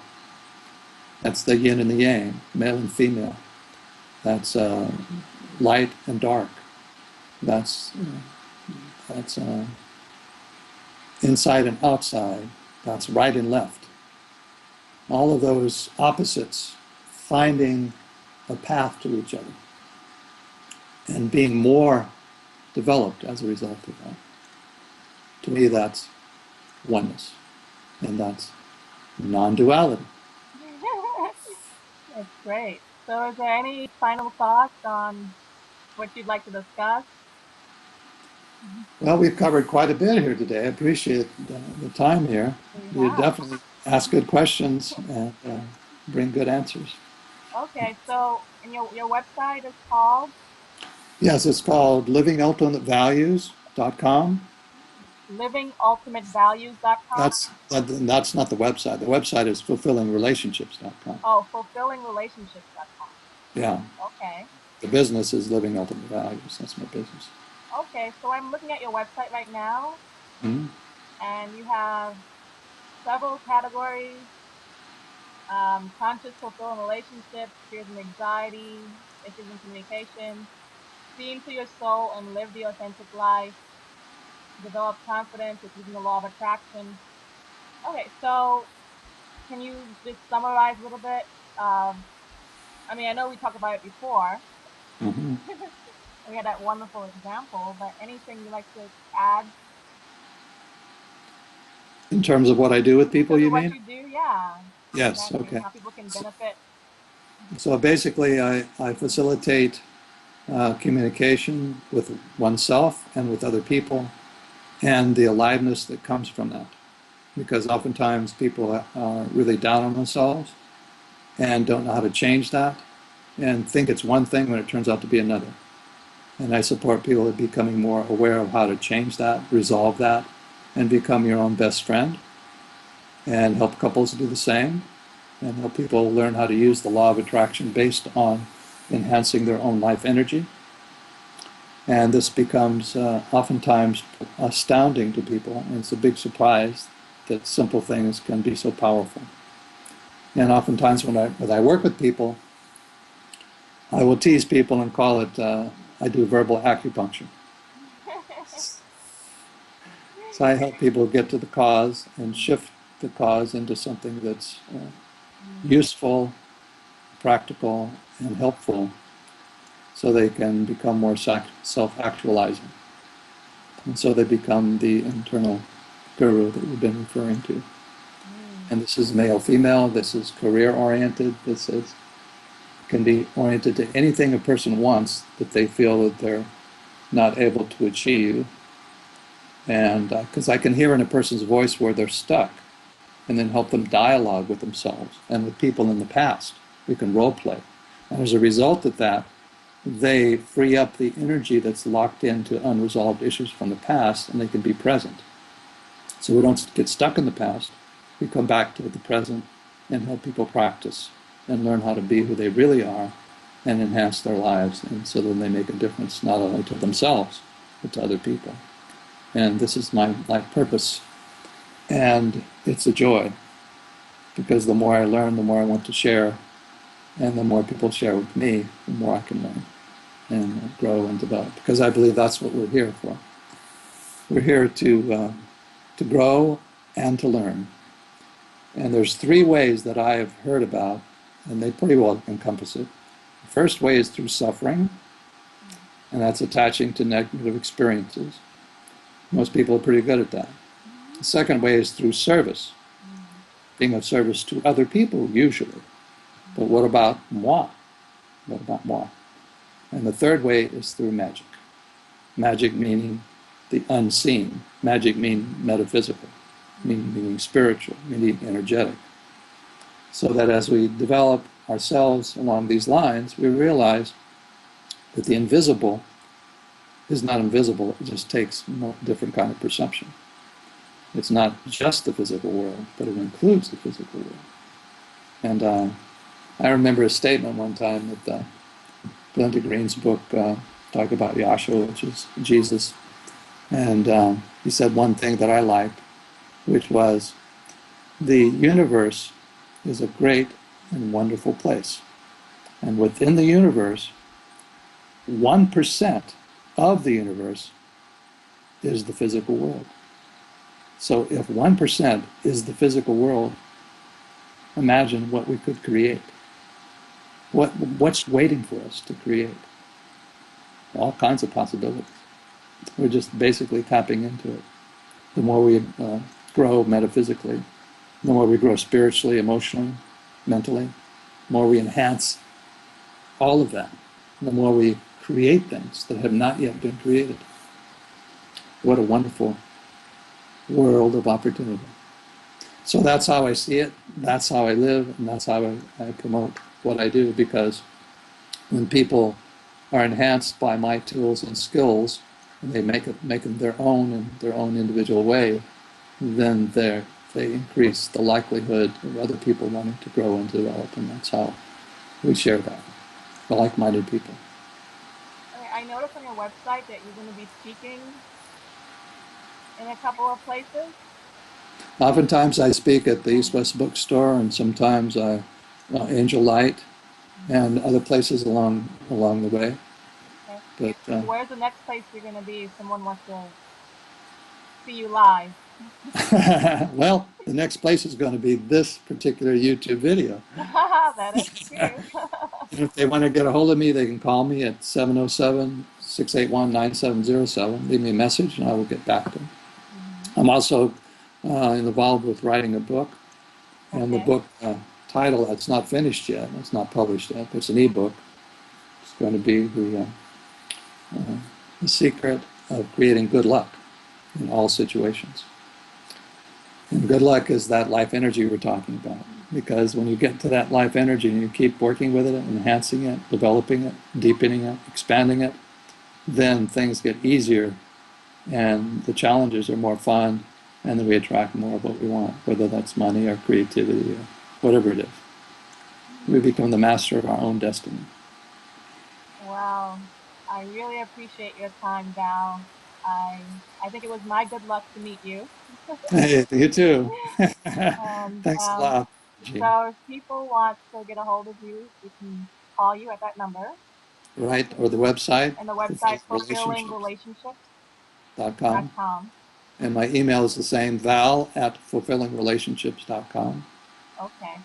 That's the yin and the yang, male and female. That's light and dark. That's inside and outside. That's right and left. All of those opposites finding a path to each other and being more developed as a result of that. To me, that's oneness, and that's non-duality. That's great. So, is there any final thoughts on what you'd like to discuss? Well, we've covered quite a bit here today. I appreciate the time here. We You have. definitely ask good questions and bring good answers. Okay, so and your website is called Yes, it's called livingultimatevalues.com. livingultimatevalues.com. That's not the website. The website is fulfillingrelationships.com. Oh, fulfillingrelationships.com. Yeah, Okay. the business is Living Ultimate Values. That's my business. Okay, so I'm looking at your website right now, Mhm. and you have several categories: conscious, fulfilling relationships, fears and anxiety, issues in communication, see into your soul and live the authentic life, develop confidence with using the law of attraction. Okay, so can you just summarize a little bit? Um, I mean, I know we talked about it before. Mhm. We had that wonderful example, but anything you like to add In terms of what I do with in people, terms of you what mean? you do? Yeah, Yes, exactly. And okay. how people can benefit. So basically, I facilitate communication with oneself and with other people and the aliveness that comes from that. Because oftentimes people are really down on themselves and don't know how to change that and think it's one thing when it turns out to be another. And I support people in becoming more aware of how to change that, resolve that, and become your own best friend, and help couples do the same, and help people learn how to use the law of attraction based on enhancing their own life energy. And this becomes oftentimes astounding to people, and it's a big surprise that simple things can be so powerful. And oftentimes when I work with people, I will tease people and call it, I do verbal acupuncture. So I help people get to the cause and shift the cause into something that's Mm, useful, practical, and helpful so they can become more self-actualizing. And so they become the internal guru that we've been referring to. mm, And this is male, female, this is career oriented, this is can be oriented to anything a person wants that they feel that they're not able to achieve. And because I can hear in a person's voice where they're stuck and then help them dialogue with themselves and with people in the past. We can role play. And as a result of that, they free up the energy that's locked into unresolved issues from the past, and they can be present. So we don't get stuck in the past. We come back to the present and help people practice and learn how to be who they really are and enhance their lives. And so then they make a difference not only to themselves, but to other people. And this is my life purpose. And it's a joy, because the more I learn, the more I want to share. And the more people share with me, the more I can learn and grow and develop. Because I believe that's what we're here for. We're here to grow and to learn. And there's three ways that I have heard about, and they pretty well encompass it. The first way is through suffering, and that's attaching to negative experiences. Most people are pretty good at that. The second way is through service, being of service to other people, usually. But what about moi? What about moi? And the third way is through magic. Magic meaning the unseen. Magic meaning metaphysical, meaning spiritual, meaning energetic. So that as we develop ourselves along these lines, we realize that the invisible is not invisible. It just takes a different kind of perception. It's not just the physical world, but it includes the physical world. And I remember a statement one time that Glenda Green's book talked about Yahshua, which is Jesus. And he said one thing that I liked, which was, the universe is a great and wonderful place. And within the universe, 1% of the universe is the physical world. So if 1% is the physical world, imagine what we could create. What's waiting for us to create? All kinds of possibilities. We're just basically tapping into it. The more we grow metaphysically, the more we grow spiritually, emotionally, mentally, the more we enhance all of that, the more we create things that have not yet been created. What a wonderful world of opportunity. So that's how I see it, that's how I live, and that's how I promote what I do, because when people are enhanced by my tools and skills, and they make them their own in their own individual way, then they increase the likelihood of other people wanting to grow and develop, and that's how we share that, the like-minded people. I noticed on your website that you're going to be speaking in a couple of places. Oftentimes I speak at the East West Bookstore, and sometimes Angel Light and other places along the way. Okay. But where's the next place you're going to be if someone wants to see you live? well, the next place is going to be this particular YouTube video. That is true. And if they want to get a hold of me, they can call me at 707-681-9707. Leave me a message, and I will get back to them. I'm also involved with writing a book, and the book title, that's not finished yet, it's not published yet, but it's an ebook. It's going to be the secret of creating good luck in all situations. And good luck is that life energy we're talking about, because when you get to that life energy and you keep working with it, enhancing it, developing it, deepening it, expanding it, then things get easier and the challenges are more fun, and then we attract more of what we want, whether that's money or creativity or whatever it is. We become the master of our own destiny. Wow. I really appreciate your time, Val. I think it was my good luck to meet you. Hey, you too. And Thanks a lot, Gene. so if people want to get a hold of you, they can call you at that number. Right, or the website. And the website, fulfillingrelationships.com. .com. And my email is the same, val@fulfillingrelationships.com. Okay.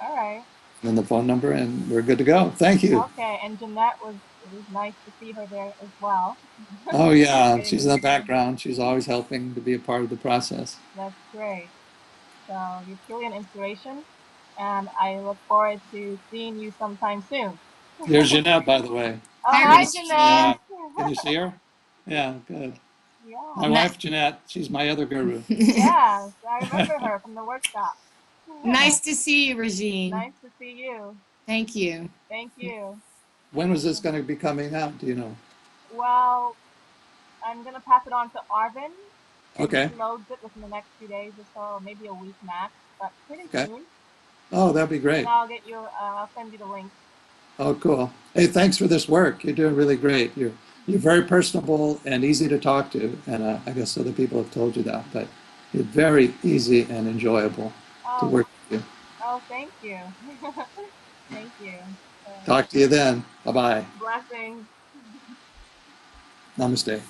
All right. And the phone number, and we're good to go. Thank you. Okay, and Jeanette it was nice to see her there as well. Oh yeah, she's in the background. She's always helping to be a part of the process. That's great. So you're truly an inspiration, and I look forward to seeing you sometime soon. There's Jeanette, by the way. Oh, hi, Jeanette. Can you see her? Yeah, good. Yeah. My wife, Jeanette, she's my other guru. Yes, I remember her from the workshop. Nice to see you, Regine. Nice to see you. Thank you. Thank you. When was this going to be coming out? Do you know? Well, I'm gonna pass it on to Arvin, and he Okay. loads it within the next few days or so, maybe a week max, but pretty Okay. soon. Oh, that'd be And great. I'll send you the link. Oh, cool. Hey, thanks for this work. You're doing really great. You're very personable and easy to talk to, and I guess other people have told you that, but you're very easy and enjoyable to Oh, work with you. thank you. Thank you. Uh, Talk to you then. Bye bye. Blessings. Namaste. Nice.